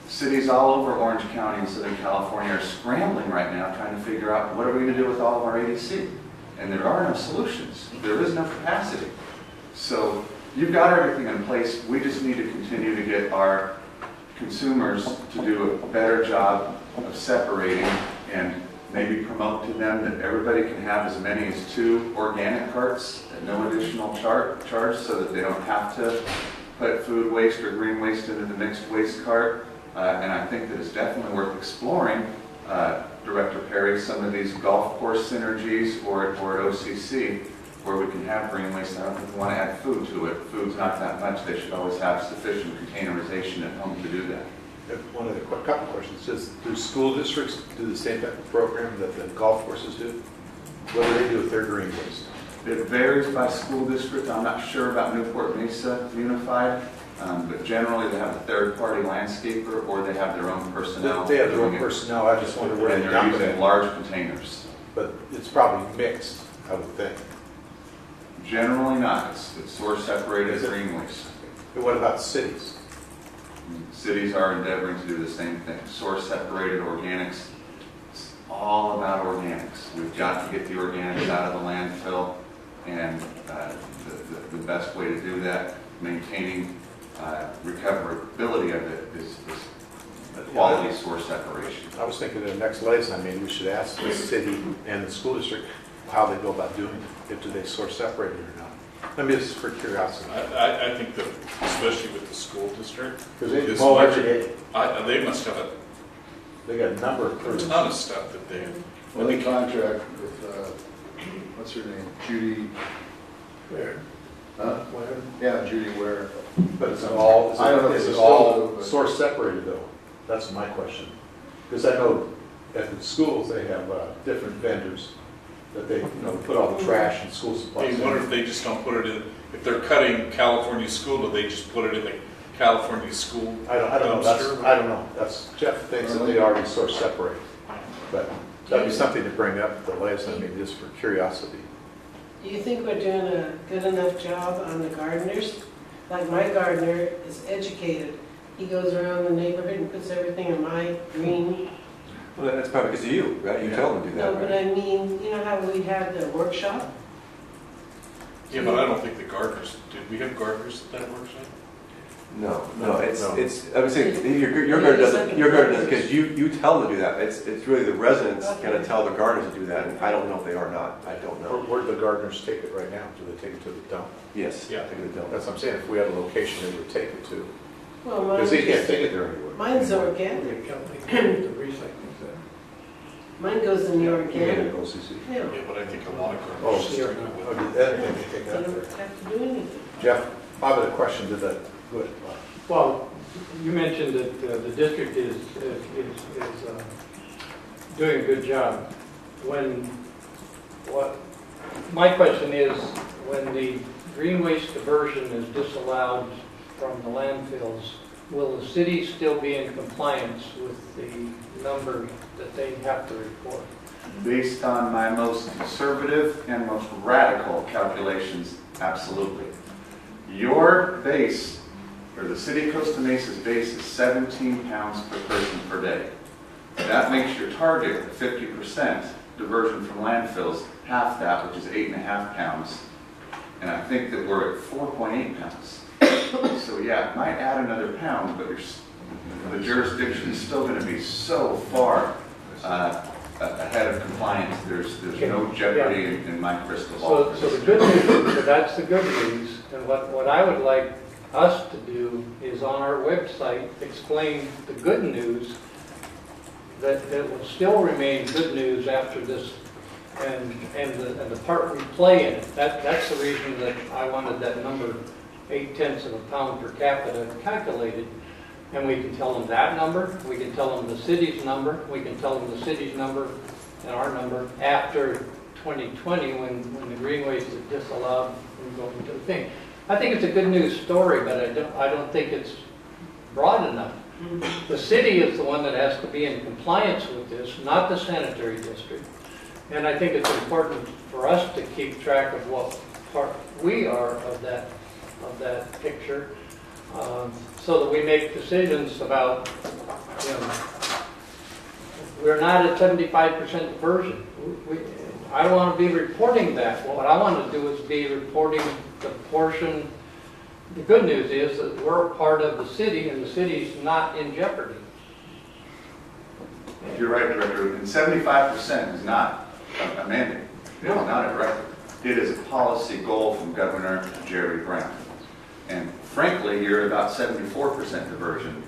Cities all over Orange County and Southern California are scrambling right now trying to figure out what are we going to do with all of our ADC. And there are no solutions. There is no capacity. So you've got everything in place. We just need to continue to get our consumers to do a better job of separating and maybe promote to them that everybody can have as many as 2 organic carts at no additional charge so that they don't have to put food waste or green waste into the mixed waste cart. And I think that it's definitely worth exploring, Director Perry, some of these golf course synergies or at OCC where we can have green waste. I don't think we want to add food to it. Food's not that much. They should always have sufficient containerization at home to do that. One of the couple questions is, do school districts do the same type of program that the golf courses do? What do they do with their green waste? It varies by school district. I'm not sure about Newport Mesa Unified. But generally, they have a third-party landscaper, or they have their own personnel. They have their own doing it. personnel, I just wonder where And they they're dump using it. large containers. But it's probably mixed, I would think. Generally not, it's source separated Is it? green waste. But what about cities? Cities are endeavoring to do the same thing, source separated organics. It's all about organics. We've got to get the organics out of the landfill, and the best way to do that, maintaining recoverability of it, is quality source separation. I was thinking the next liaison meeting, we should ask the city and the school district how they go about doing it. If do they source separate it or not? I mean, it's for curiosity. I think that, especially with the school district, Because they this mow budget, every day. they must have a They got a number of crews. ton of stuff that they. Well, they contract with, what's her name, Judy, Where? huh? Yeah, Judy Ware. But is it all, I don't know if is they it still all do, but- source separated though? That's my question. Because I know at the schools, they have different vendors that they, put all the trash and school supplies. I wonder if they just don't put it in, if they're cutting California school, do they just put it in the California school I don't know, dumpster? I don't know. Jeff thinks that they already source separate. But that'd be something to bring up at the liaison meeting, just for curiosity. Do you think we're doing a good enough job on the gardeners? Like my gardener is educated. He goes around the neighborhood and puts everything in my green. Well, that's probably because of you, right? You tell them to do No, that, but right? I mean, you know how we had the workshop? Yeah, but I don't think the gardeners, did we have gardeners at that workshop? No, No. I would say, your garden does, because you tell them to do that. It's really the residents kind of tell the gardeners to do that, and I don't know if they are or not. I don't know. Where do the gardeners take it right now? Do they take it to the dump? Yes. Yeah. I think they don't. That's what I'm saying. If we had a location, they would take it to. Well, Because they can't take it there anywhere. mine's organic. Mine goes in the You mean in organic. OCC? Yeah, Yeah, but I think a lot of Oh, gardeners just drink it oh, with. did that, they take I that don't there. have to do anything. Jeff, I have a question to that. Good. Well, you mentioned that the district is doing a good job. My question is, when the green waste diversion is disallowed from the landfills, will the city still be in compliance with the number that they have to report? Based on my most conservative and most radical calculations, absolutely. Your base, or the city of Costa Mesa's base, is 17 pounds per person per day. That makes your target 50% diversion from landfills, half that, which is 8.5 pounds. And I think that we're at 4.8 pounds. So yeah, it might add another pound, but the jurisdiction is still going to be so far ahead of compliance. There's no jeopardy in my crystal ball. So the good news, so that's the good news. And what I would like us to do is on our website explain the good news that will still remain good news after this and the part we play in it. That's the reason that I wanted that number 0.8 of a pound per capita calculated. And we can tell them that number, we can tell them the city's number, we can tell them the city's number and our number after 2020 when the green waste is disallowed from going to the thing. I think it's a good news story, but I don't think it's broad enough. The city is the one that has to be in compliance with this, not the sanitary district. And I think it's important for us to keep track of what part we are of that picture, so that we make decisions about, we're not at 75% diversion. I don't want to be reporting that. What I want to do is be reporting the portion. The good news is that we're a part of the city and the city's not in jeopardy. You're right, Director, and 75% is not a mandate. It is not a record. It is a policy goal from Governor Jerry Brown. And frankly, you're at about 74% diversion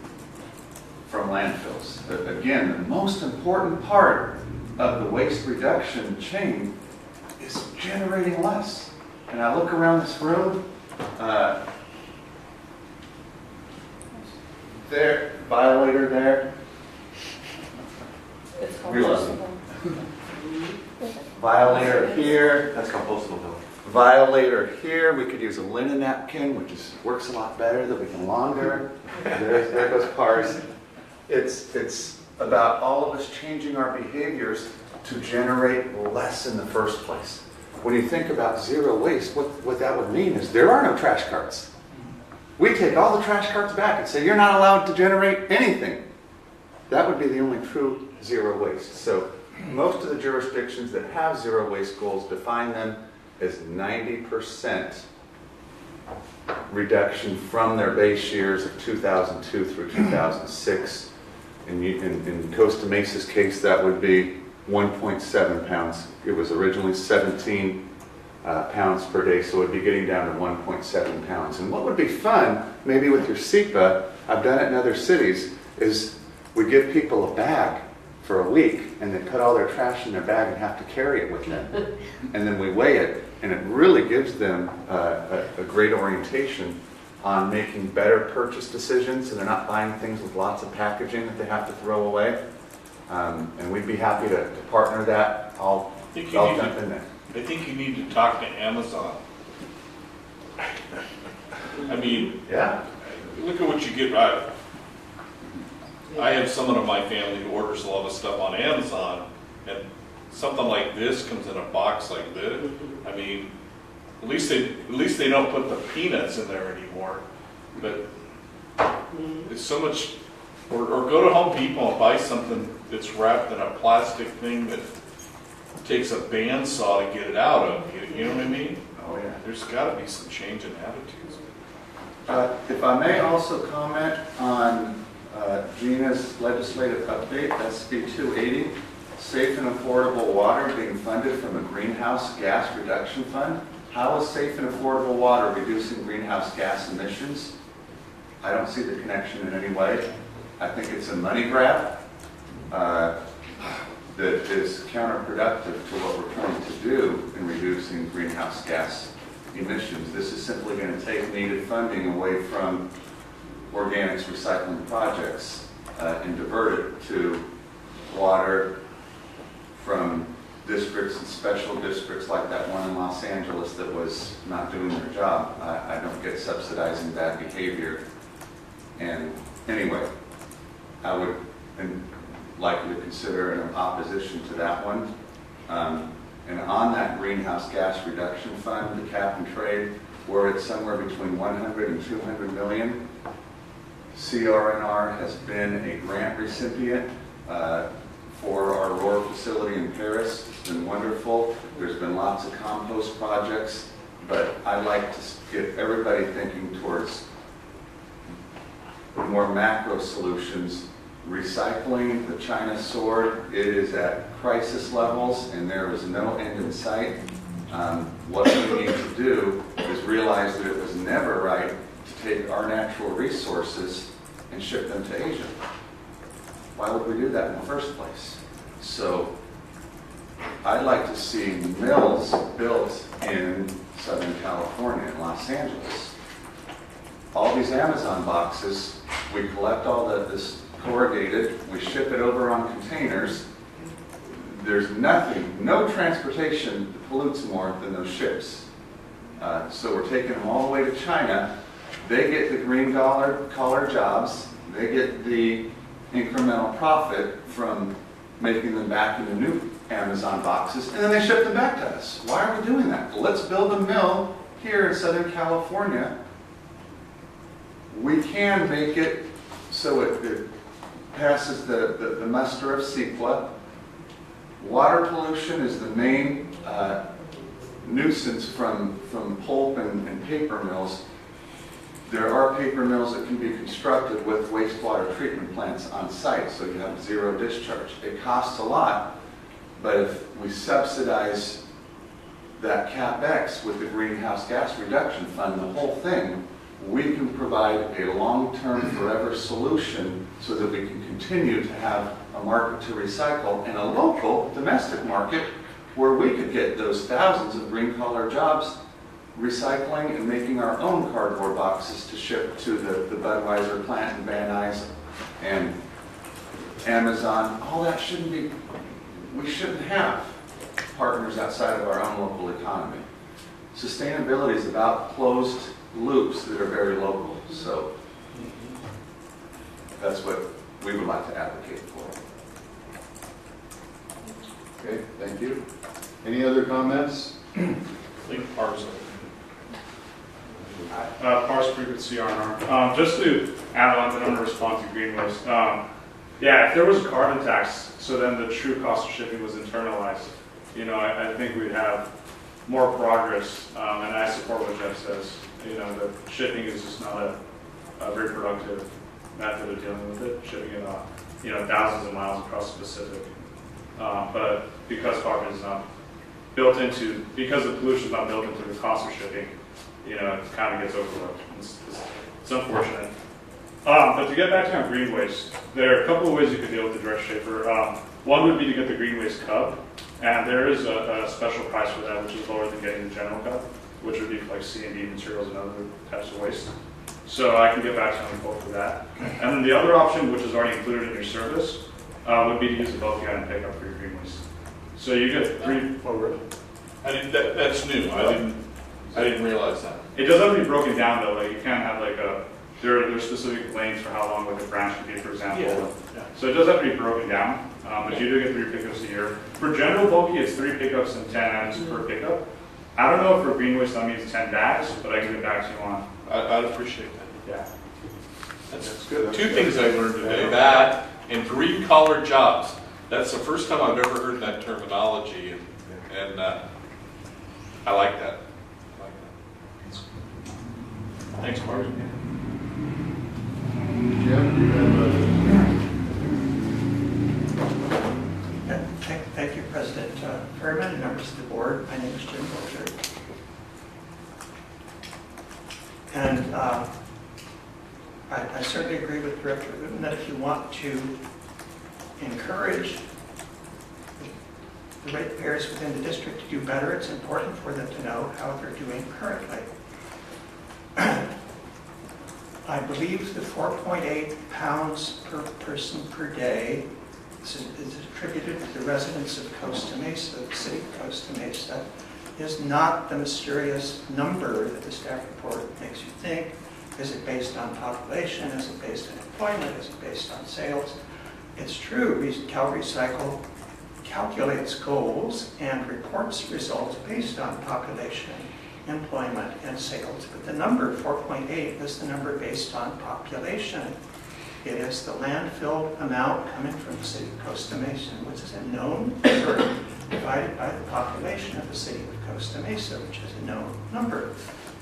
from landfills. But again, the most important part of the waste reduction chain is generating less. And I look around this room, there, violator there, It's Real compostable. violator here, That's compostable, though. violator here. We could use a linen napkin, which works a lot better, that we can launder. There goes Pars. It's about all of us changing our behaviors to generate less in the first place. When you think about zero waste, what that would mean is there are no trash carts. We take all the trash carts back and say, you're not allowed to generate anything. That would be the only true zero waste. So most of the jurisdictions that have zero waste goals define them as 90% reduction from their base years of 2002 through 2006. In Costa Mesa's case, that would be 1.7 pounds. It was originally 17 pounds per day, so it would be getting down to 1.7 pounds. And what would be fun, maybe with your SEPA, I've done it in other cities, is we give people a bag for a week, and they put all their trash in their bag and have to carry it with them. And then we weigh it, and it really gives them a great orientation on making better purchase decisions, and they're not buying things with lots of packaging that they have to throw away. And we'd be happy to partner that. I'll jump in there. I think you need to talk to Amazon. I mean, yeah. Look at what you get. I have someone in my family who orders a lot of stuff on Amazon, and something like this comes in a box like this. I mean, at least they don't put the peanuts in there anymore. But it's so much. Or go to Home Depot and buy something that's wrapped in a plastic thing that takes a bandsaw to get it out of. You know what I mean? Oh yeah. There's got to be some change in attitudes. If I may also comment on Gina's legislative update, SB 280, safe and affordable water being funded from a greenhouse gas reduction fund. How is safe and affordable water reducing greenhouse gas emissions? I don't see the connection in any way. I think it's a money grab that is counterproductive to what we're trying to do in reducing greenhouse gas emissions. This is simply going to take needed funding away from organics recycling projects and divert it to water from districts and special districts like that one in Los Angeles that was not doing their job. I don't get subsidizing bad behavior. And anyway, I would likely consider an opposition to that one. And on that greenhouse gas reduction fund, the cap and trade, we're at somewhere between 100 and 200 million. CRNR has been a grant recipient for our Roar facility in Paris. It's been wonderful. There's been lots of compost projects, but I'd like to get everybody thinking towards more macro solutions. Recycling, the China sword, it is at crisis levels and there is no end in sight. What we need to do is realize that it was never right to take our natural resources and ship them to Asia. Why would we do that in the first place? So I'd like to see mills built in Southern California and Los Angeles. All these Amazon boxes, we collect all this corrugated, we ship it over on containers. There's nothing, no transportation that pollutes more than those ships. So we're taking them all the way to China. They get the green collar jobs. They get the incremental profit from making them back into new Amazon boxes, and then they ship them back to us. Why are we doing that? Let's build a mill here in Southern California. We can make it so it passes the muster of CEQA. Water pollution is the main nuisance from pulp and paper mills. There are paper mills that can be constructed with wastewater treatment plants on site, so you have zero discharge. It costs a lot, but if we subsidize that CapEx with the greenhouse gas reduction fund, the whole thing, we can provide a long-term forever solution so that we can continue to have a market to recycle and a local domestic market where we could get those thousands of green collar jobs recycling and making our own cardboard boxes to ship to the Budweiser plant in Van Nuys and Amazon. All that shouldn't be, we shouldn't have partners outside of our own local economy. sustainability is about closed loops that are very local. So that's what we would like to advocate for. Okay, thank you. Any other comments? Leave ours. Pars Creek with CRNR. Just to add on, then I'm going to respond to Green Waste. Yeah, if there was a carbon tax, so then the true cost of shipping was internalized, you know, I think we'd have more progress, and I support what Jeff says. You know, that shipping is just not a very productive method of dealing with it, shipping it you know, thousands of miles across the Pacific. But because carbon is not built into, because the pollution is not built into the cost of shipping, you know, it kind of gets overlooked. It's unfortunate. But to get back to green waste, there are a couple of ways you could deal with the direct shaper. One would be to get the green waste cup, and there is a special price for that, which is lower than getting the general cup, which would be for like C&D materials and other types of waste. So I can get back to you on the quote for that. And then the other option, which is already included in your service, would be to use a bulk item pickup for your green waste. So you get three. Oh, really? That's new. I didn't realize that. It does have to be broken down though. Like you can't have like there are specific lanes for how long like a branch could be, for example. Yeah. So it does have to be broken down. But you do get 3 pickups a year. For general bulky, it's 3 pickups and 10 items per pickup. I don't know if for green waste that means 10 bags, but I can get back to you on. I'd appreciate that. Yeah. That's good. Two things I learned today. That and green collar jobs. That's the first time I've ever heard that terminology, and I like that. Thanks, Mark. Jim, you have Thank you, President Furman and members of the board. My name is Jim Bolger. And I certainly agree with Director Wooten that if you want to encourage the ratepayers within the district to do better, it's important for them to know how they're doing currently. I believe the 4.8 pounds per person per day is attributed to the residents of Costa Mesa, the city of Costa Mesa, is not the mysterious number that the staff report makes you think. Is it based on population? Is it based on employment? Is it based on sales? It's true, CalRecycle calculates goals and reports results based on population, employment, and sales. But the number 4.8 is the number based on population. It is the landfill amount coming from the city of Costa Mesa, which is a known number, divided by the population of the city of Costa Mesa, which is a known number.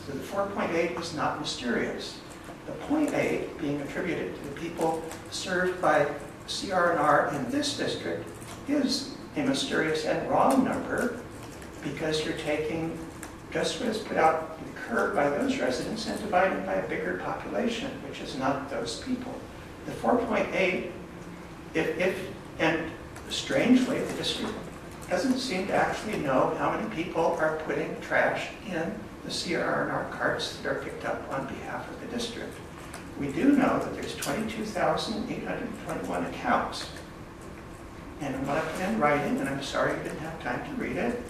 So the 4.8 is not mysterious. The 0.8 being attributed to the people served by CR&R in this district is a mysterious and wrong number, because you're taking just what is put out in the curve by those residents and dividing by a bigger population, which is not those people. The 4.8, and strangely, the district doesn't seem to actually know how many people are putting trash in the CR&R carts that are picked up on behalf of the district. We do know that there's 22,821 accounts. And what I put in writing, and I'm sorry you didn't have time to read it,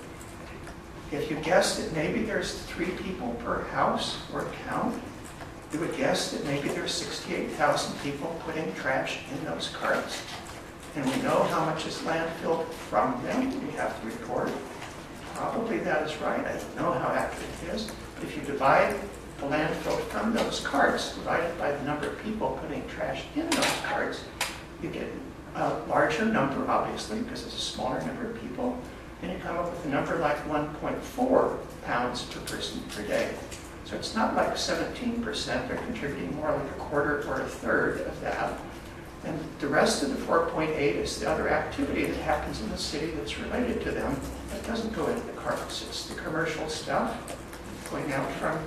if you guess that maybe there's 3 people per house or account, you would guess that maybe there's 68,000 people putting trash in those carts. And we know how much is landfilled from them. We have to report. Probably that is right. I don't know how accurate it is. But if you divide the landfill from those carts, divided by the number of people putting trash in those carts, you get a larger number, obviously, because it's a smaller number of people. And you come up with a number like 1.4 pounds per person per day. So it's not like 17%. They're contributing more like a quarter or a third of that. And the rest of the 4.8 is the other activity that happens in the city that's related to them that doesn't go into the carts. It's the commercial stuff going out from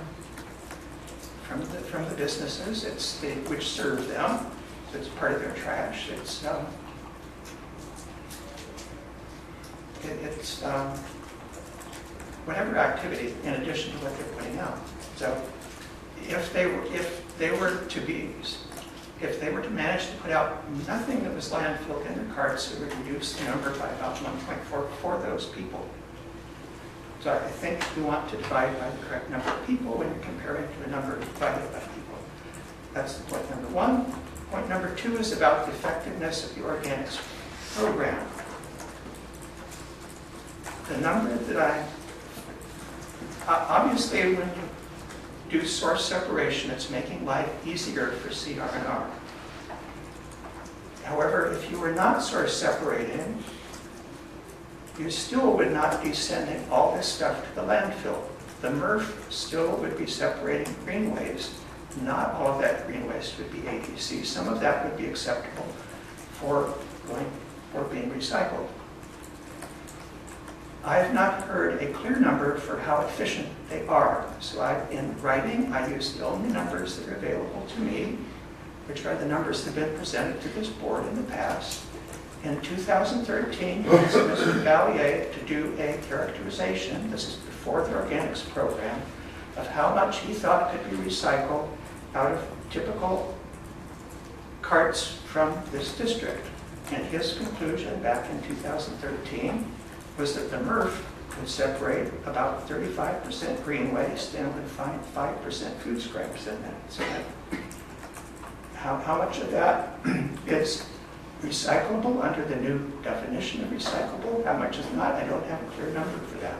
the businesses. It's which serve them. So it's part of their trash. It's whatever activity in addition to what they're putting out. So if they were to manage to put out nothing that was landfilled in the carts, it would reduce the number by about 1.4 for those people. So I think you want to divide by the correct number of people when you're comparing to a number divided by people. That's point number one. Point number two is about the effectiveness of the organics program. The number that obviously when you do source separation, it's making life easier for CR&R. However, if you were not source separating, you still would not be sending all this stuff to the landfill. The MRF still would be separating green waste. Not all of that green waste would be ADC. Some of that would be acceptable for being recycled. I have not heard a clear number for how efficient they are. So in writing, I use the only numbers that are available to me, which are the numbers that have been presented to this board in the past. In 2013, he asked Mr. Valier to do a characterization, this is before the organics program, of how much he thought could be recycled out of typical carts from this district. And his conclusion back in 2013 was that the MRF would separate about 35% green waste and would find 5% food scraps in that. So how much of that is recyclable under the new definition of recyclable? How much is not? I don't have a clear number for that.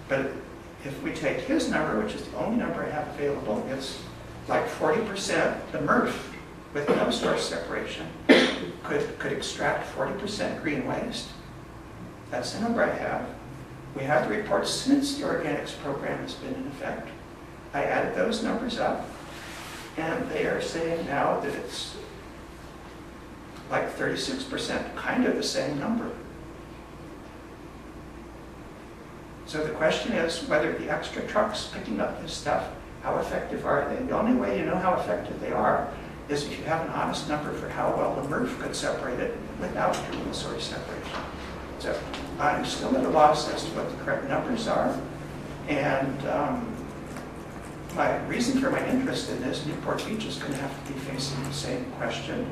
But if we take his number, which is the only number I have available, it's like 40%, the MRF with no source separation could extract 40% green waste. That's the number I have. We have the reports since the organics program has been in effect. I added those numbers up, and they are saying now that it's like 36%, kind of the same number. So the question is whether the extra trucks picking up this stuff, how effective are they? The only way you know how effective they are is if you have an honest number for how well the MRF could separate it without doing the source separation. So I'm still at a loss as to what the correct numbers are. And my reason for my interest in this, Newport Beach is going to have to be facing the same question.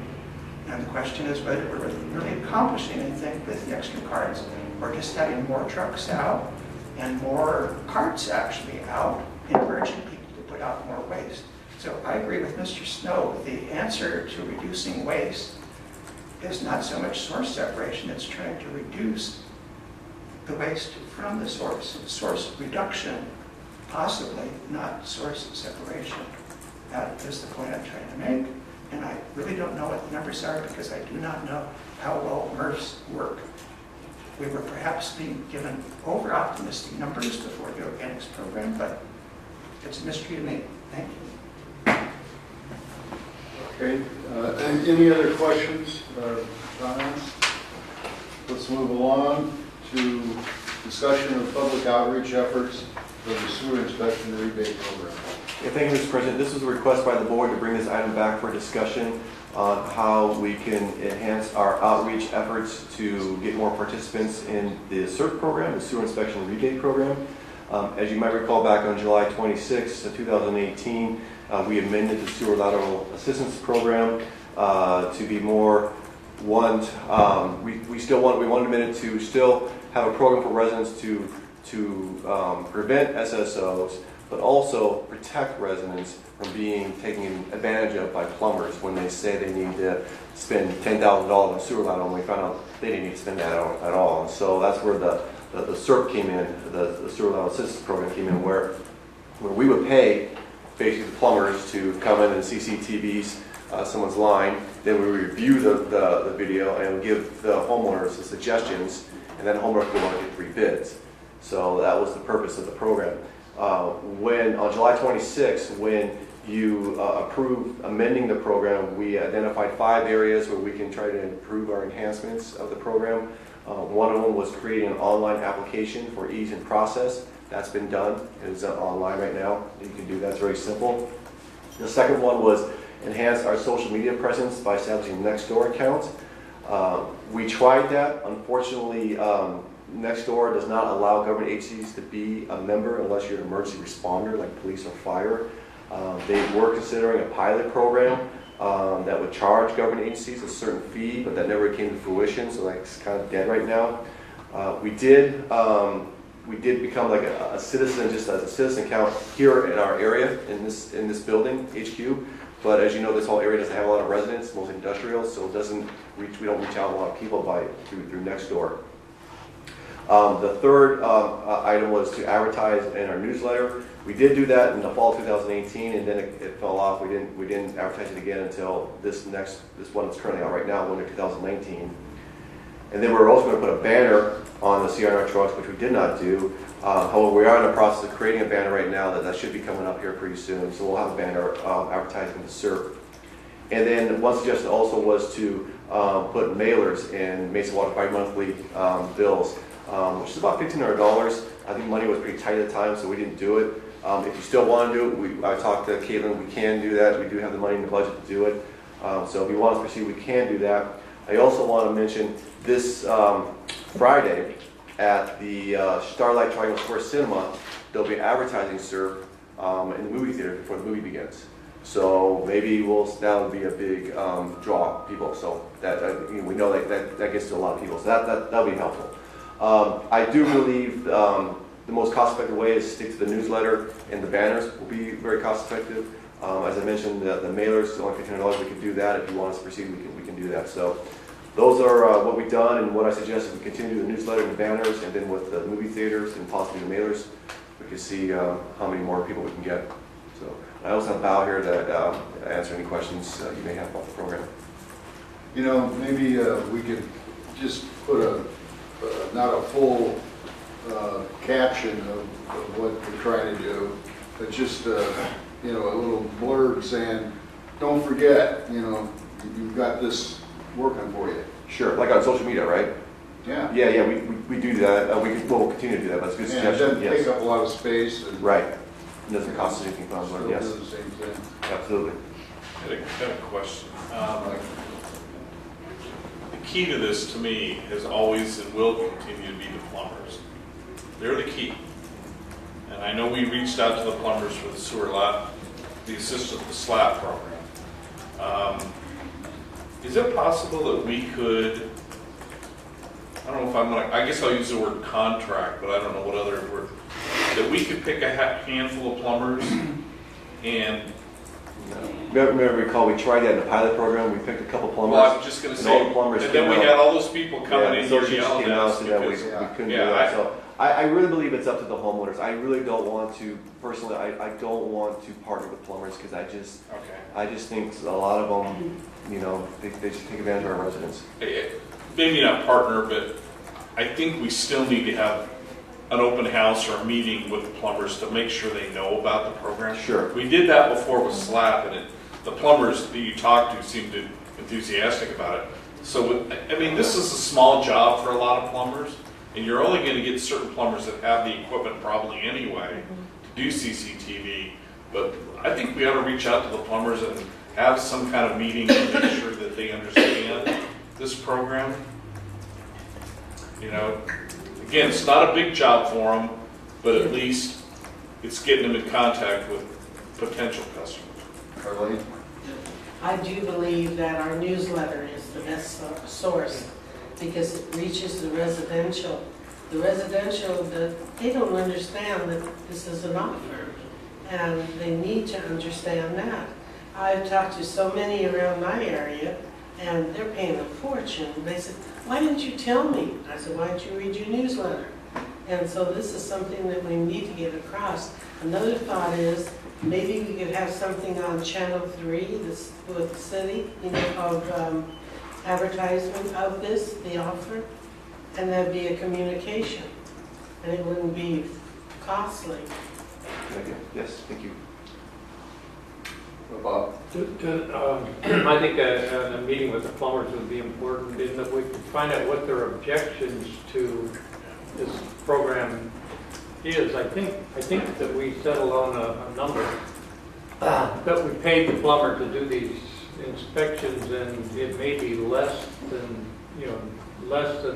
And the question is whether we're really accomplishing anything with the extra carts or just having more trucks out and more carts actually out, encouraging people to put out more waste. So I agree with Mr. Snow. The answer to reducing waste is not so much source separation, it's trying to reduce the waste from the source. Source reduction, possibly, not source separation. That is the point I'm trying to make. And I really don't know what the numbers are because I do not know how well MRFs work. We were perhaps being given over-optimistic numbers before the organics program, but it's a mystery to me. Thank you. Okay, any other questions, comments? Let's move along to discussion of public outreach efforts for the sewer inspection rebate program. Yeah, thank you, Mr. President. This was a request by the board to bring this item back for discussion on how we can enhance our outreach efforts to get more participants in the SIRP program, the sewer inspection rebate program. As you might recall, back on July 26, 2018, we amended the sewer lateral assistance program to be more we wanted to amend it to still have a program for residents to prevent SSOs, but also protect residents from being taken advantage of by plumbers when they say they need to spend $10,000 on sewer lateral, and we found out they didn't need to spend that at all. And so that's where the SIRP came in, the sewer lateral assistance program came in, where we would pay basically the plumbers to come in and CCTVs someone's line, then we review the video and give the homeowners the suggestions, and then homeowners go on to get 3 bids. So that was the purpose of the program. When on July 26, when you approved amending the program, we identified 5 areas where we can try to improve our enhancements of the program. One of them was creating an online application for ease and process. That's been done. It's online right now. You can do that. It's very simple. The second one was enhance our social media presence by establishing a Nextdoor account. We tried that. Unfortunately, Nextdoor does not allow government agencies to be a member unless you're an emergency responder like police or fire. They were considering a pilot program that would charge government agencies a certain fee, but that never came to fruition, so that's kind of dead right now. We did we did become like a citizen, just as a citizen count here in our area, in this building, HQ. But as you know, this whole area doesn't have a lot of residents, mostly industrial, so it doesn't reach, we don't reach out a lot of people through Nextdoor. The third item was to advertise in our newsletter. We did do that in the fall of 2018, and then it fell off. We didn't advertise it again until this one that's currently out right now, winter 2019. And then we're also going to put a banner on the CRNR trucks, which we did not do. However, we are in the process of creating a banner right now that should be coming up here pretty soon. So we'll have a banner advertising the CERT. And then one suggestion also was to put mailers in Mesa Water bi-monthly bills, which is about $1,500. I think money was pretty tight at the time, so we didn't do it. If you still want to do it, I talked to Caitlin, we can do that. We do have the money in the budget to do it. So if you want to proceed, we can do that. I also want to mention this Friday at the Starlight Triangle Square Cinema, there'll be advertising CERT in the movie theater before the movie begins. So maybe that'll be a big draw of people. So that we know that gets to a lot of people. So that'll be helpful. I do believe the most cost-effective way is to stick to the newsletter, and the banners will be very cost-effective. As I mentioned, the mailers is only $1,500. We can do that. If you want us to proceed, we can do that. So those are what we've done, and what I suggest is we continue the newsletter and the banners, and then with the movie theaters and possibly the mailers, we can see how many more people we can get. So I also have Bao here to answer any questions you may have about the program. You know, maybe we could just put not a full caption of what we're trying to do, but just a little blurb saying, don't forget, you've got this working for you. Sure, like on social media, right? Yeah. Yeah, we do that. We'll continue to do that, but it's a good Yeah, it suggestion. doesn't take up a lot of space. And Right. It doesn't cost us anything for us, still yes. do the same thing. Absolutely. I had a question. The key to this, to me, has always and will continue to be the plumbers. They're the key. And I know we reached out to the plumbers for the sewer lot, the assistant, the SLAP program. Is it possible that we could, I don't know if I'm going to, I guess I'll use the word contract, but I don't know what other word, that we could pick a handful of plumbers and... Remember, recall, we tried that in the pilot program. We picked a couple plumbers. Well, I was just going to say, and then we had all those people coming in here yelling at us we because... couldn't do that. So I really believe it's up to the homeowners. I really don't want to, personally, I don't want to partner with plumbers because I just think a lot of them, they just take advantage of our residents. Maybe not partner, but I think we still need to have an open house or a meeting with the plumbers to make sure they know about the program. Sure. We did that before with SLAP, and the plumbers that you talked to seemed enthusiastic about it. So, I mean, this is a small job for a lot of plumbers, and you're only going to get certain plumbers that have the equipment probably anyway to do CCTV. But I think we ought to reach out to the plumbers and have some kind of meeting to make sure that they understand this program. Again, it's not a big job for them, but at least it's getting them in contact with potential customers. Carlene? I do believe that our newsletter is the best source because it reaches the residential. The residential, they don't understand that this is an offer, and they need to understand that. I've talked to so many around my area, and they're paying a fortune. They said, why didn't you tell me? I said, why don't you read your newsletter? And so this is something that we need to get across. Another thought is, maybe we could have something on Channel 3 with the city, of advertisement of this, the offer, and that'd be a communication, and it wouldn't be costly. Yes, thank you. Bob? I think a meeting with the plumbers would be important, and that we could find out what their objections to this program is. I think that we settled on a number that we paid the plumber to do these inspections, and it may be less than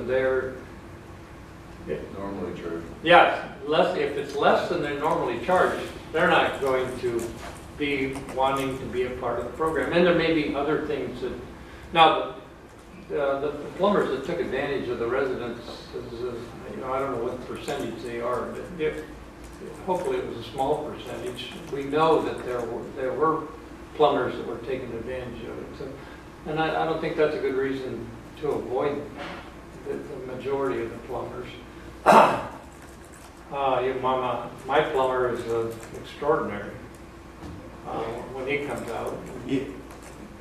their Normally charged. Yeah, if it's less than they're normally charged, they're not going to be wanting to be a part of the program. And there may be other things that, now, the plumbers that took advantage of the residents, I don't know what percentage they are, but hopefully it was a small percentage. We know that there were plumbers that were taking advantage of it. So, and I don't think that's a good reason to avoid the majority of the plumbers. My plumber is extraordinary when he comes out.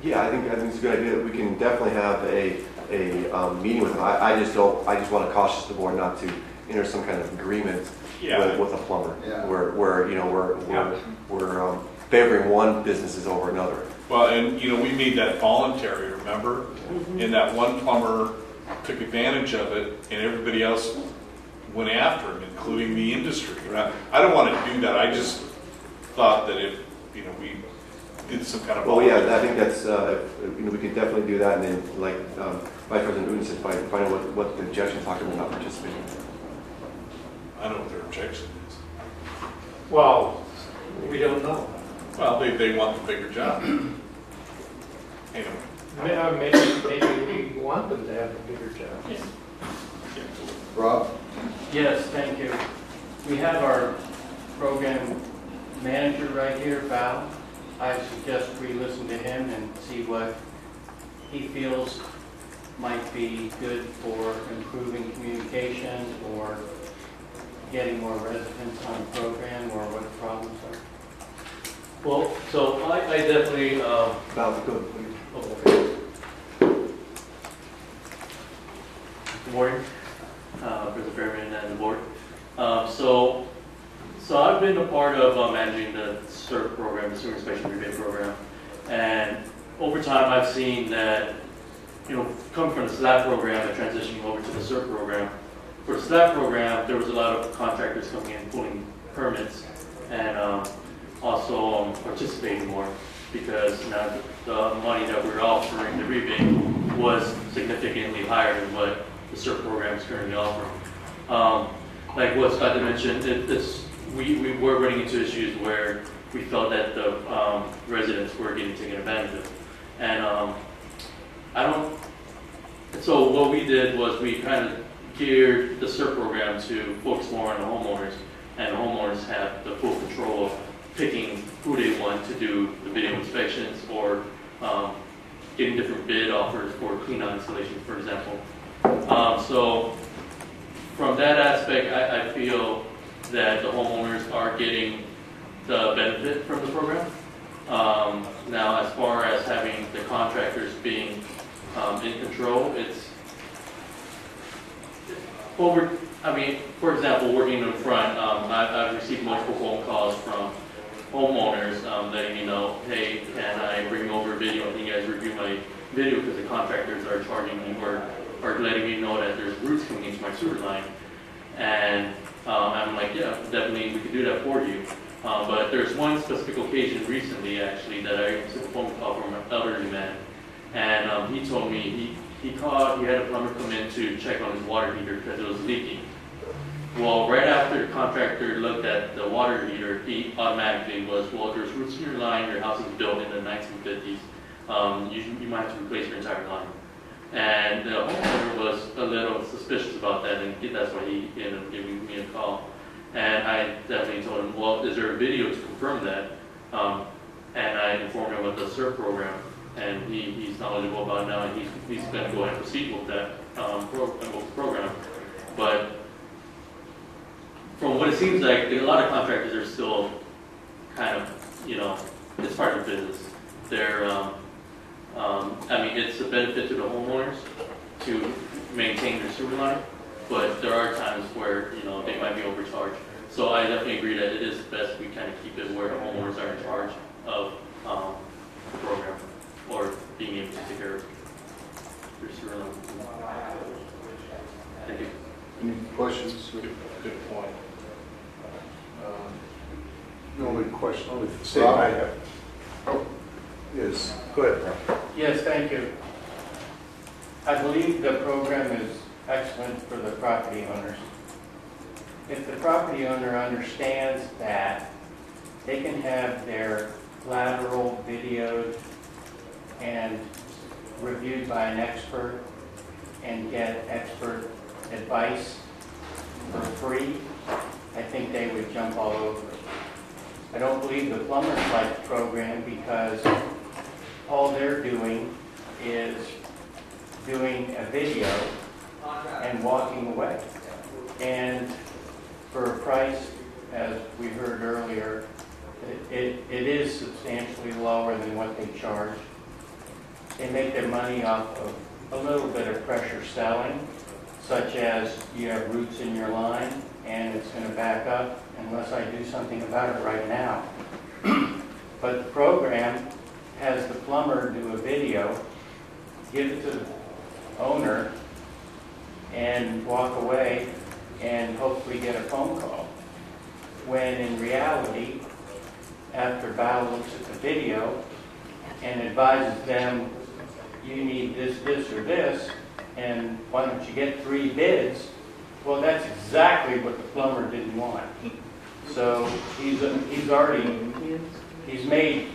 Yeah, I think it's a good idea that we can definitely have a meeting with him. I just want to caution the board not to enter some kind of agreement with a plumber, we're favoring one businesses over another. Well, and we made that voluntary, remember? And that one plumber took advantage of it, and everybody else went after him, including the industry. I don't want to do that. I just thought that if we did some kind of voluntary. I think that's we could definitely do that, and then like Vice President Uden said, find out what the objection talked about not participating. I don't know what their objection is. Well, we don't know. Well, they want the bigger job. Anyway. Maybe we want them to have a bigger job. Rob? Yes, thank you. We have our program manager right here, Val. I suggest we listen to him and see what he feels might be good for improving communication or getting more residents on the program, or what the problems are. Well, so I definitely... Val, go ahead, please. Good morning, President Fairman and the board. So I've been a part of managing the SIRP program, the Sewer Inspection Rebate Program, and over time I've seen that, come from the SLAP program and transitioning over to the SIRP program. For the SLAP program, there was a lot of contractors coming in, pulling permits, and also participating more, because now the money that we're offering, the rebate, was significantly higher than what the SIRP program is currently offering. Like what Scott mentioned, we were running into issues where we felt that the residents were getting taken advantage of. And so what we did was we kind of geared the SIRP program to focus more on the homeowners, and the homeowners have the full control of picking who they want to do the video inspections, or getting different bid offers for clean-out installations, for example. So from that aspect, I feel that the homeowners are getting the benefit from the program. Now, as far as having the contractors being in control, for example, working in front, I've received multiple phone calls from homeowners letting me know, hey, can I bring over a video? Can you guys review my video, because the contractors are charging me or letting me know that there's roots coming into my sewer line. And I'm like, yeah, definitely we could do that for you. But there's one specific occasion recently, actually, that I took a phone call from an elderly man, and he told me he had a plumber come in to check on his water heater because it was leaking. Well, right after the contractor looked at the water heater, he automatically was, well, there's roots in your line, your house was built in the 1950s, you might have to replace your entire line. And the homeowner was a little suspicious about that, and that's why he ended up giving me a call. And I definitely told him, well, is there a video to confirm that? And I informed him about the SIRP program, and he's knowledgeable about it now, and he's going to go ahead and proceed with that program. But from what it seems like, a lot of contractors are still kind of, it's part of the business. They're, it's a benefit to the homeowners to maintain their sewer line, but there are times where, they might be overcharged. So I definitely agree that it is best we kind of keep it where the homeowners are in charge of the program, or being able to take care of their sewer line. Thank you. Any questions? Good point. The only question, statement I have is, go ahead, Rob. Yes, thank you. I believe the program is excellent for the property owners. If the property owner understands that they can have their lateral videoed and reviewed by an expert and get expert advice for free, I think they would jump all over it. I don't believe the plumbers like the program because all they're doing is doing a video and walking away. And for a price, as we heard earlier, it is substantially lower than what they charge. They make their money off of a little bit of pressure selling, such as you have roots in your line and it's going to back up unless I do something about it right now. But the program has the plumber do a video, give it to the owner, and walk away and hopefully get a phone call. When in reality, after Val looks at the video and advises them, you need this, this, or this, and why don't you get 3 bids? Well, that's exactly what the plumber didn't want. So he's made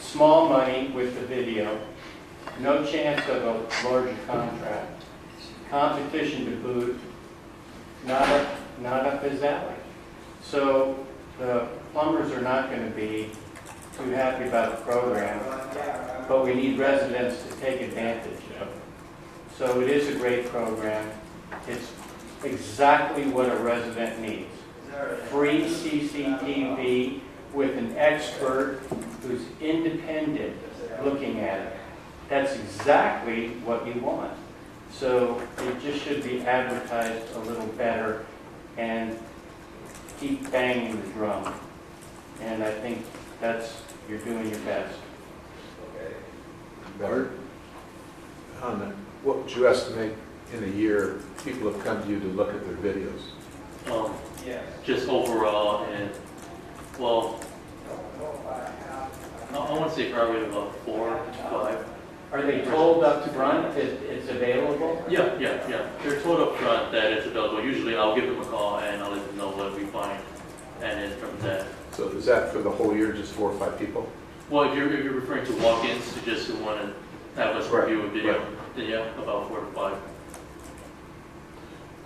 small money with the video, no chance of a larger contract, competition to boot, not up his alley. So the plumbers are not going to be too happy about the program, but we need residents to take advantage of it. So it is a great program. It's exactly what a resident needs. Free CCTV with an expert who's independent looking at it. That's exactly what you want. So it just should be advertised a little better and keep banging the drum. And I think you're doing your best. Better? What would you estimate in a year people have come to you to look at their videos? Just overall, and well, I want to say probably about 4 to 5. Are they told up front that it's available? Yeah. They're told up front that it's available. Usually I'll give them a call and I'll let them know what we find. And then from that. So is that for the whole year, just 4 or 5 people? Well, if you're referring to walk-ins, to just who want to have us review a video, then yeah, about 4 to 5.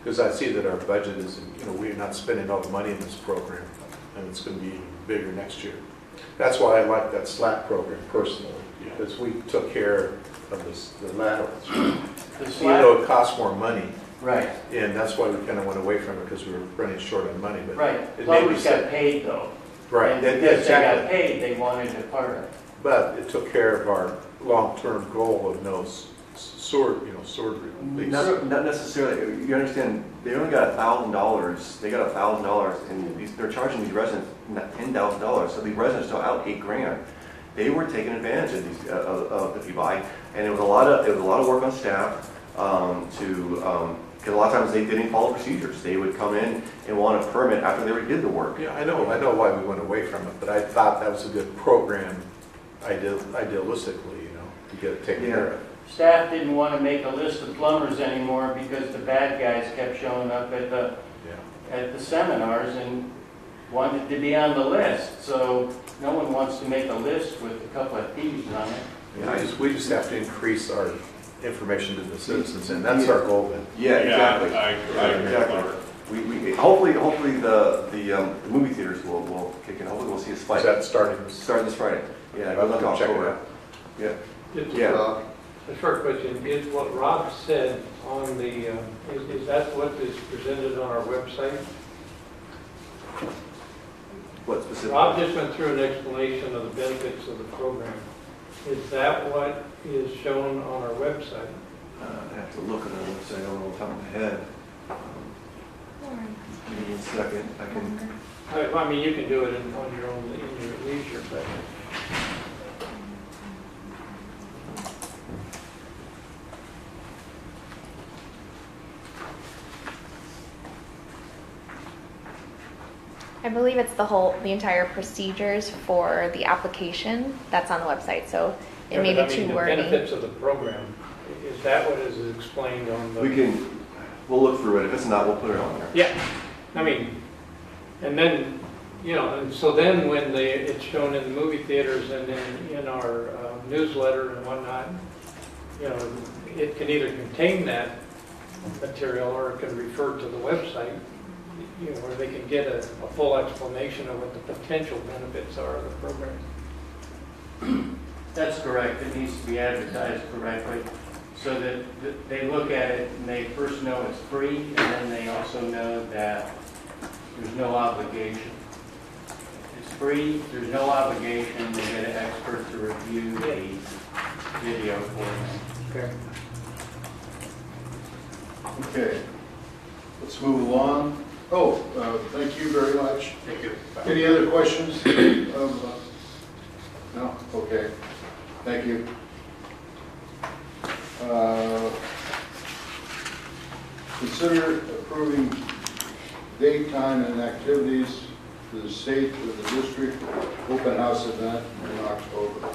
Because I see that our budget is, we're not spending all the money in this program, and it's going to be even bigger next year. That's why I like that SLAP program personally, because we took care of the laterals. Even though it costs more money. Right. And that's why we kind of went away from it, because we were running short on money. But right. It Plumbers got paid though. Right. And because they got paid, they wanted a part of it. But it took care of our long-term goal of no sword leaks. Not necessarily. You understand? They only got $1,000. They got $1,000, and they're charging these residents $10,000. So the residents still out $8,000. They were taking advantage of these of the people. And it was a lot of work on staff because a lot of times they didn't follow procedures. They would come in and want a permit after they already did the work. Yeah, I know why we went away from it, but I thought that was a good program, idealistically, to get it taken care of. Staff didn't want to make a list of plumbers anymore because the bad guys kept showing up at the seminars and wanted to be on the list. So no one wants to make a list with a couple of thieves on it. Yeah, we just have to increase our information to the citizens, and that's our goal then. Yeah, exactly. I agree. Exactly. We hopefully the movie theaters will kick in. Hopefully we'll see a spike. Is that starting this Friday? Yeah, I'll good luck check it October. out. Yeah. A short question, is what Rob said on the, is that what is presented on our website? What specifically? Rob just went through an explanation of the benefits of the program. Is that what is shown on our website? I have to look at the website. I don't know off the top of my head. Give me a second. I can. I mean, you can do it on your own, in your leisure, but. I believe it's the entire procedures for the application that's on the website, so it may be too wordy. The benefits of the program, is that what is explained on the? We'll look through it. If it's not, we'll put it on there. Yeah, I mean, and then, and so then when it's shown in the movie theaters and then in our newsletter and whatnot, it can either contain that material or it can refer to the website, you know, where they can get a full explanation of what the potential benefits are of the program. That's correct. It needs to be advertised correctly so that they look at it and they first know it's free, and then they also know that there's no obligation. It's free, there's no obligation. They get an expert to review the video for them. Okay. Okay, let's move along. Oh, thank you very much. Thank you. Any other questions? No? Okay, thank you. Consider approving date, time, and activities for the state of the district open house event in October.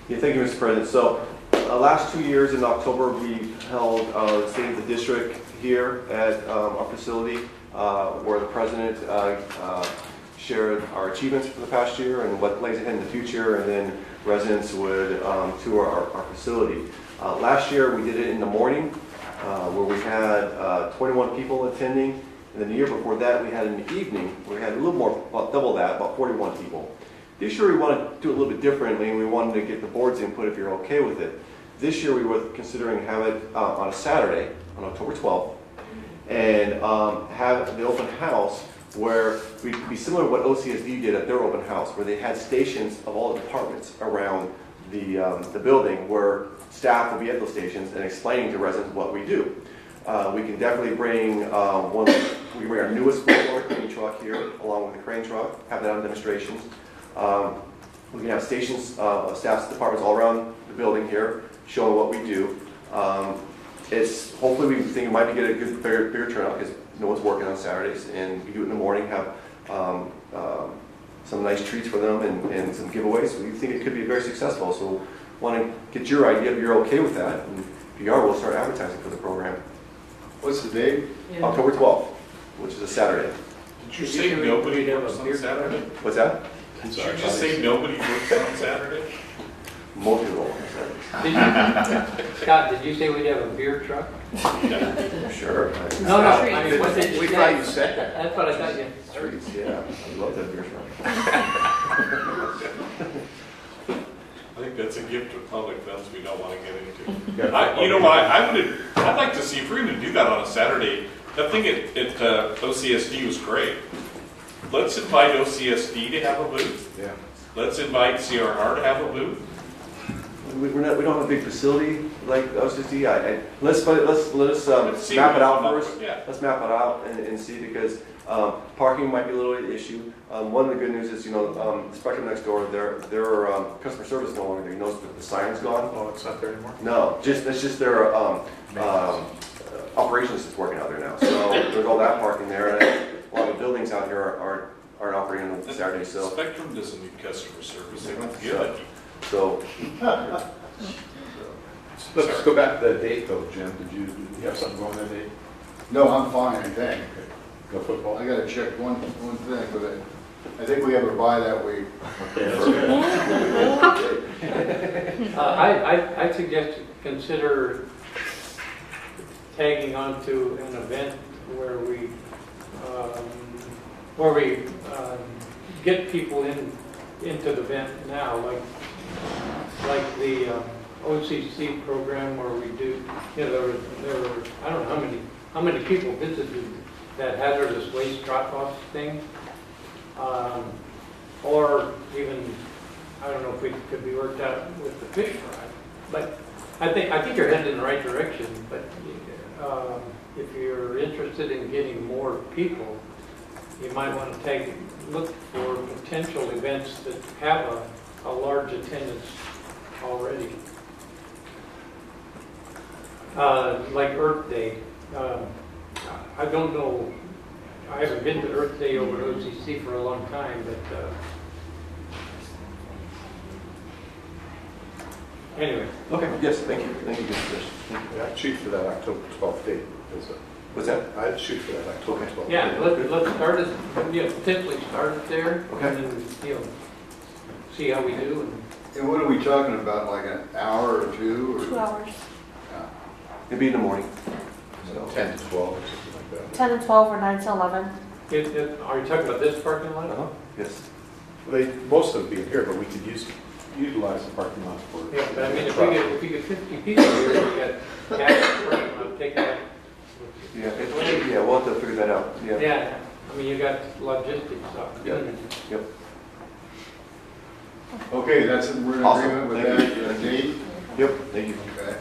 Yeah, thank you, Mr. President. So, last 2 years in October, we held State of the District here at our facility, where the President shared our achievements for the past year and what lays ahead in the future, and then residents would tour our facility. Last year, we did it in the morning, where we had 21 people attending. And then the year before that, we had in the evening, where we had a little more, about double that, about 41 people. This year, we wanted to do it a little bit differently, and we wanted to get the board's input if you're okay with it. This year, we were considering have it on a Saturday, on October 12th, and have the open house where we'd be similar to what OCSD did at their open house, where they had stations of all the departments around the building where staff will be at those stations and explaining to residents what we do. We can definitely bring we bring our newest floor crane truck here along with the crane truck, have that on demonstrations. We can have stations of staff's departments all around the building here showing what we do. Hopefully we think it might get a good bigger turnout because no one's working on Saturdays, and we do it in the morning, have some nice treats for them and some giveaways. We think it could be very successful, so want to get your idea if you're okay with that. And if you are, we'll start advertising for the program. What's the date? Yeah. October 12th, which is a Saturday. Did you say nobody works on Saturday? What's that? Did you just say nobody works on Saturday? Most people on Saturdays. Scott, did you say we'd have a beer truck? Sure. No, I mean, what did you We say? thought you said that. That's what I thought you. Treats, yeah. I'd love to have beer truck. I think that's a gift of public funds we don't want to get into. You know what, I'd like to see, if we're going to do that on a Saturday, that thing at OCSD was great. Let's invite OCSD to have a booth. Yeah. Let's invite CRR to have a booth. We don't have a big facility like OCSD. Let's map it out first. Yeah. Let's map it out and see, because parking might be a little issue. One of the good news is, Spectrum next door, their customer service is no longer there. You notice that the sign's gone? Oh, it's not there anymore? No, that's just their operations is working out there now. So there's all that parking there, and a lot of buildings out here aren't operating on Saturday. So Spectrum doesn't need customer service. They don't get it. So Let's go back to that date though, Jim. Did you have something going that day? No, I'm fine, I think. No football? I gotta check one thing, but I think we have a bye that week. Okay, that's good. I suggest consider tagging onto an event where we get people into the event now, like the OCC program where we do, there were I don't know how many people visited that hazardous waste drop-off thing, or even, I don't know if it could be worked out with the fish fry, but I think you're headed in the right direction. But if you're interested in getting more people, you might want to look for potential events that have a large attendance already. Like Earth Day. I don't know, I haven't been to Earth Day over at OCC for a long time, but anyway. okay, yes, thank you. Thank you, good suggestion. Thank you. Yeah, I'd shoot for that October 12th date. What's that? I'd shoot for that October 12th. Yeah, let's start it, potentially start it there, Okay. and then, see how we do. And what are we talking about, like an hour or two? Or? 2 hours. Yeah. It'd be in the morning. So 10 to 12 or something like that. 10 to 12 or 9 to 11. Are you talking about this parking lot? Yes. Most of them being here, but we could utilize the parking lot for. Yeah, but I mean, if you get 50 people here, you got half the parking lot taken up. Yeah, we'll have to figure that out. Yeah. Yeah, I mean, you got logistics. Yep. Okay, we're in Awesome. agreement with Thank that date? Yep, thank you. Okay.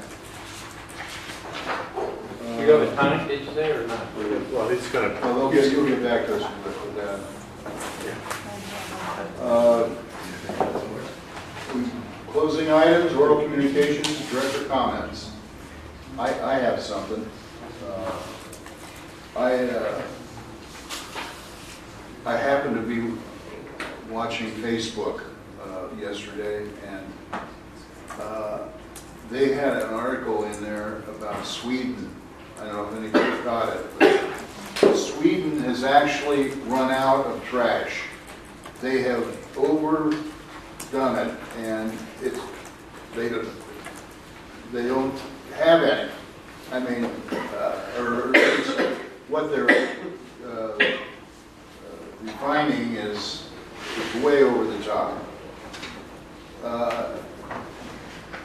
You got a time, did you say, or not? Well, it's gonna. Well, you'll get back to us with that. Closing items, oral communications, director comments. I have something. I happened to be watching Facebook yesterday, and they had an article in there about Sweden. I don't know if anybody caught it, but Sweden has actually run out of trash. They have overdone it, and they don't have any. I mean, or at least what they're refining is way over the top.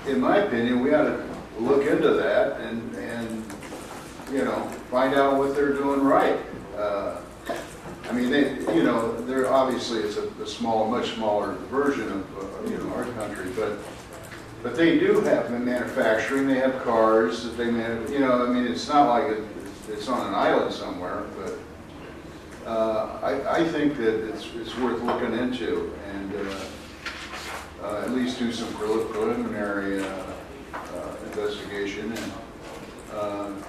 In my opinion, we ought to look into that and find out what they're doing right. I mean, they're obviously it's a much smaller version of our country, but they do have manufacturing. They have cars that they I mean, it's not like it's on an island somewhere, but I think that it's worth looking into and at least do some preliminary investigation. And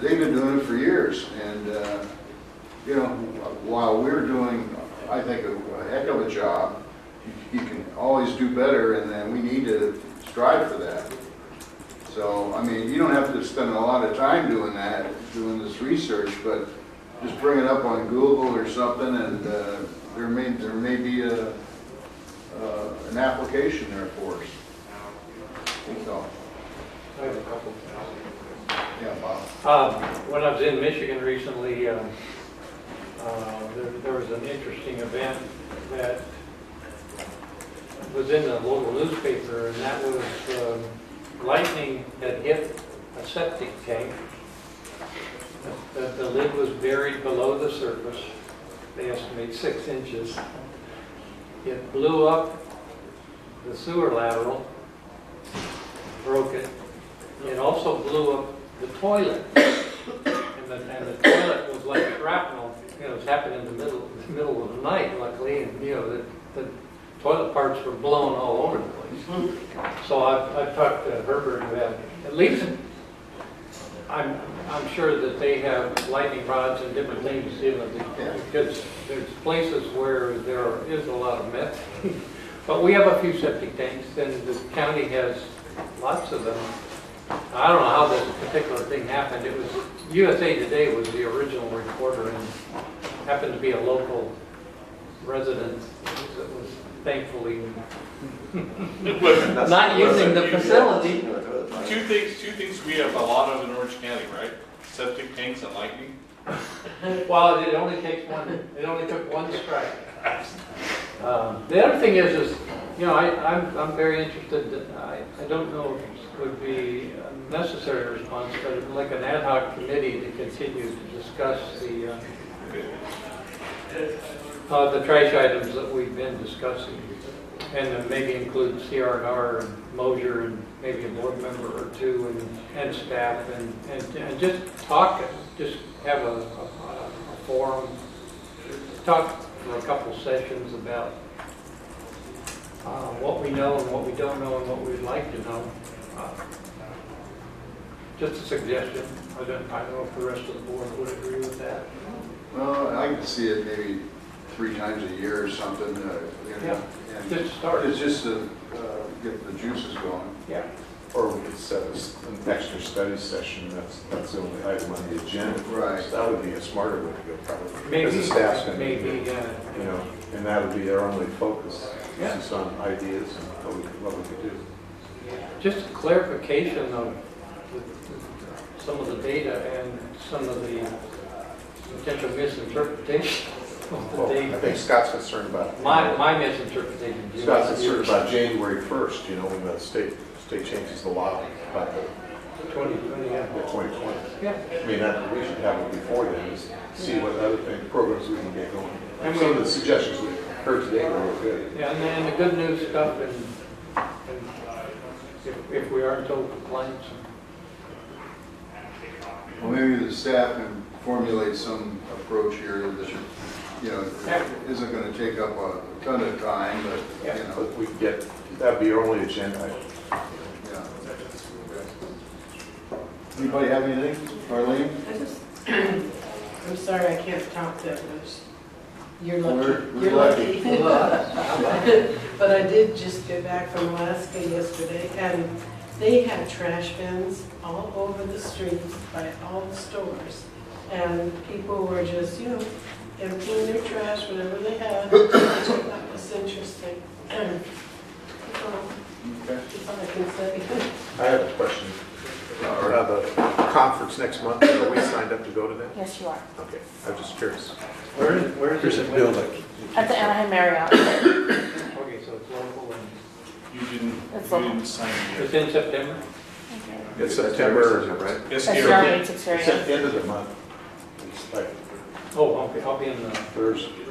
they've been doing it for years, and while we're doing, I think, a heck of a job, you can always do better, and then we need to strive for that. So, I mean, you don't have to spend a lot of time doing this research, but just bring it up on Google or something, and there may be an application there for us. So, I have a couple. yeah, Bob. When I was in Michigan recently, there was an interesting event that was in the local newspaper, and that was lightning had hit a septic tank. The lid was buried below the surface. They estimate 6 inches. It blew up the sewer lateral, broke it. It also blew up the toilet, and the toilet was like shrapnel. It was happening in the middle of the night, luckily, and the toilet parts were blown all over the place. So I've talked to Herbert about at least. I'm sure that they have lightning rods and different things dealing with it, because there's places where there is a lot of methane. But we have a few septic tanks, and the county has lots of them. I don't know how this particular thing happened. It was USA Today was the original reporter, and happened to be a local resident that was thankfully not using the facility. Two things we have a lot of in Orange County, right? Septic tanks and lightning. Well, it only takes one. It only took one strike. The other thing is I'm very interested. I don't know if it would be a necessary response, but like an ad hoc committee to continue to discuss the trash items that we've been discussing, and then maybe include CR&R and Mosier and maybe a board member or two and staff and just talk, just have a forum, talk for a couple sessions about what we know and what we don't know and what we'd like to know. Just a suggestion. I don't know if the rest of the board would agree with that. Well, I can see it maybe 3 times a year or something. Yeah, just start. It's just to get the juices going. Yeah. Or we could set an extra study session, that's the only item on the agenda. Right. So that would be a smarter way to go, probably. Maybe. Because the staff's going to be Maybe, here, and that would be their only focus, Yeah. just on ideas and what we could do. Just a clarification of some of the data and some of the potential misinterpretation of the Well, I data. think Scott's concerned about. My misinterpretation. Scott's concerned about January 1st, you know, when the state changes the law about the 2020, yeah. 2020. Yeah. I mean, that, we should have it before then, is see what other programs we can get going. And Some of the suggestions we heard today were real good. Yeah, and the good news stuff, and if we are in total compliance. Well, maybe the staff can formulate some approach here that, you know, isn't going to take up a ton of time, but, you know. But we can get, that'd be your only agenda item. Yeah. Anybody have anything? Arlene? I'm sorry, I can't talk that much. You're lucky. We're You're lucky. lucky. But I did just get back from Alaska yesterday, and they had trash bins all over the streets by all the stores. And people were just, you know, emptying their trash, whatever they had. That was interesting. That's all I can say. I have a question. The conference next month, are we signed up to go to that? Yes, you are. Okay, I'm just curious. Where is Here's a it? building. At the Anaheim Marriott. Okay, so it's local and You didn't sign it it's yet. in September? It's September, right? Yes, That's you your did. meeting experience. It's at the end of the month. It's like Oh, okay, I'll be in the.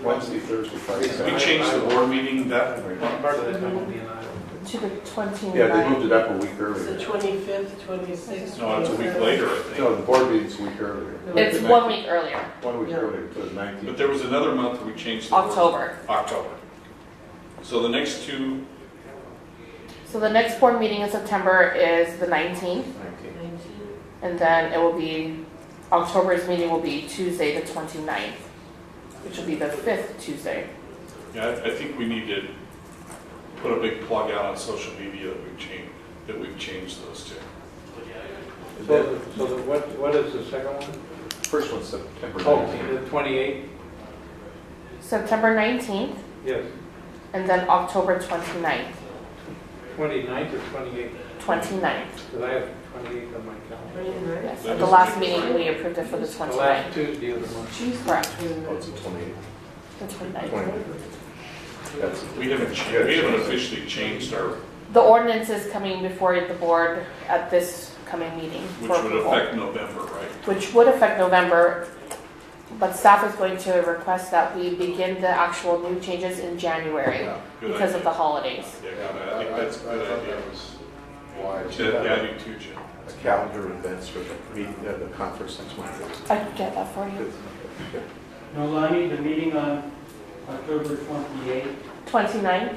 Wednesday, Thursday, Friday, We Saturday. changed the board meeting that Part of that time will be in Iowa. To the 29th. Yeah, they moved it up a week It's earlier. the 25th, 26th. No, it's a week later, I think. No, the board meeting's a week earlier. It's 1 week earlier, 1 week Yeah. earlier to the 19th. But there was another month we changed the board. October. October. So the next two, So the next board meeting in September is the 19th, 19th. and then it will be, October's meeting will be Tuesday the 29th, which will be the 5th Tuesday. yeah, I think we need to put a big plug out on social media that we've changed those two. So what is the second one? First one's September Oh, 19th. the 28th? September 19th, Yes. and then October 29th. 29th or 28th? 29th. Because I have 28th on my calendar. Yes, at the last meeting, we approved it for the The 29th. last Tuesday of the month. Correct, Oh, it's the 28th. the 29th. 29th. That's, We haven't officially changed our, The ordinance is coming before the board at this coming meeting which for would approval. affect November, right? Which would affect November, but staff is going to request that we begin the actual new changes in January Good because of idea. the holidays. Yeah, I think that's a good idea. Yeah, I do too, Jim. a calendar of events for the meeting, the conference next month. I can get that for you. No, Lonnie, the meeting on October 28th, 29th,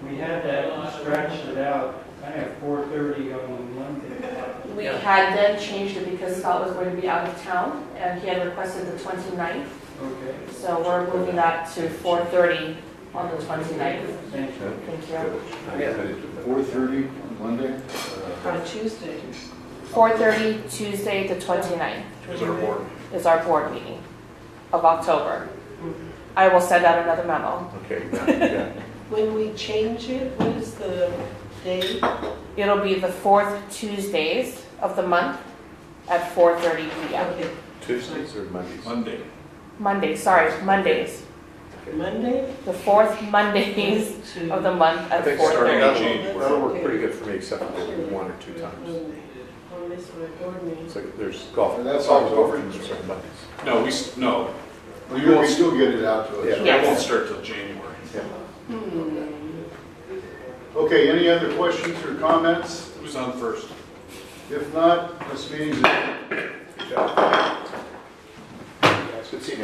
we had that stretched it out. I have 4:30 on Monday. we had then changed it because Scott was going to be out of town and he had requested the 29th. Okay, So we're moving that to 4:30 on the 29th. thank you. Thank you. 4:30 on Monday? On Tuesday. 4:30 Tuesday the 29th Is our board. is our board meeting of October. I will send out another memo. Okay, yeah. When we change it, what is the date? It'll be the 4th Tuesdays of the month at 4:30 p.m. Okay, Tuesdays or Mondays? Mondays, Mondays. Monday? The 4th Mondays To- of the month I at think starting 4:30. that'll work pretty good for me, except for maybe 1 or 2 times. Monday. I'll miss my board meeting. So there's golf. And that's golf October? tournaments on Mondays. No, Well, we still get it out to us. Yeah. It won't start till January. Okay, any other questions or comments? Who's on first? If not, this meeting's adjourned. Good job. Guys, good seeing you.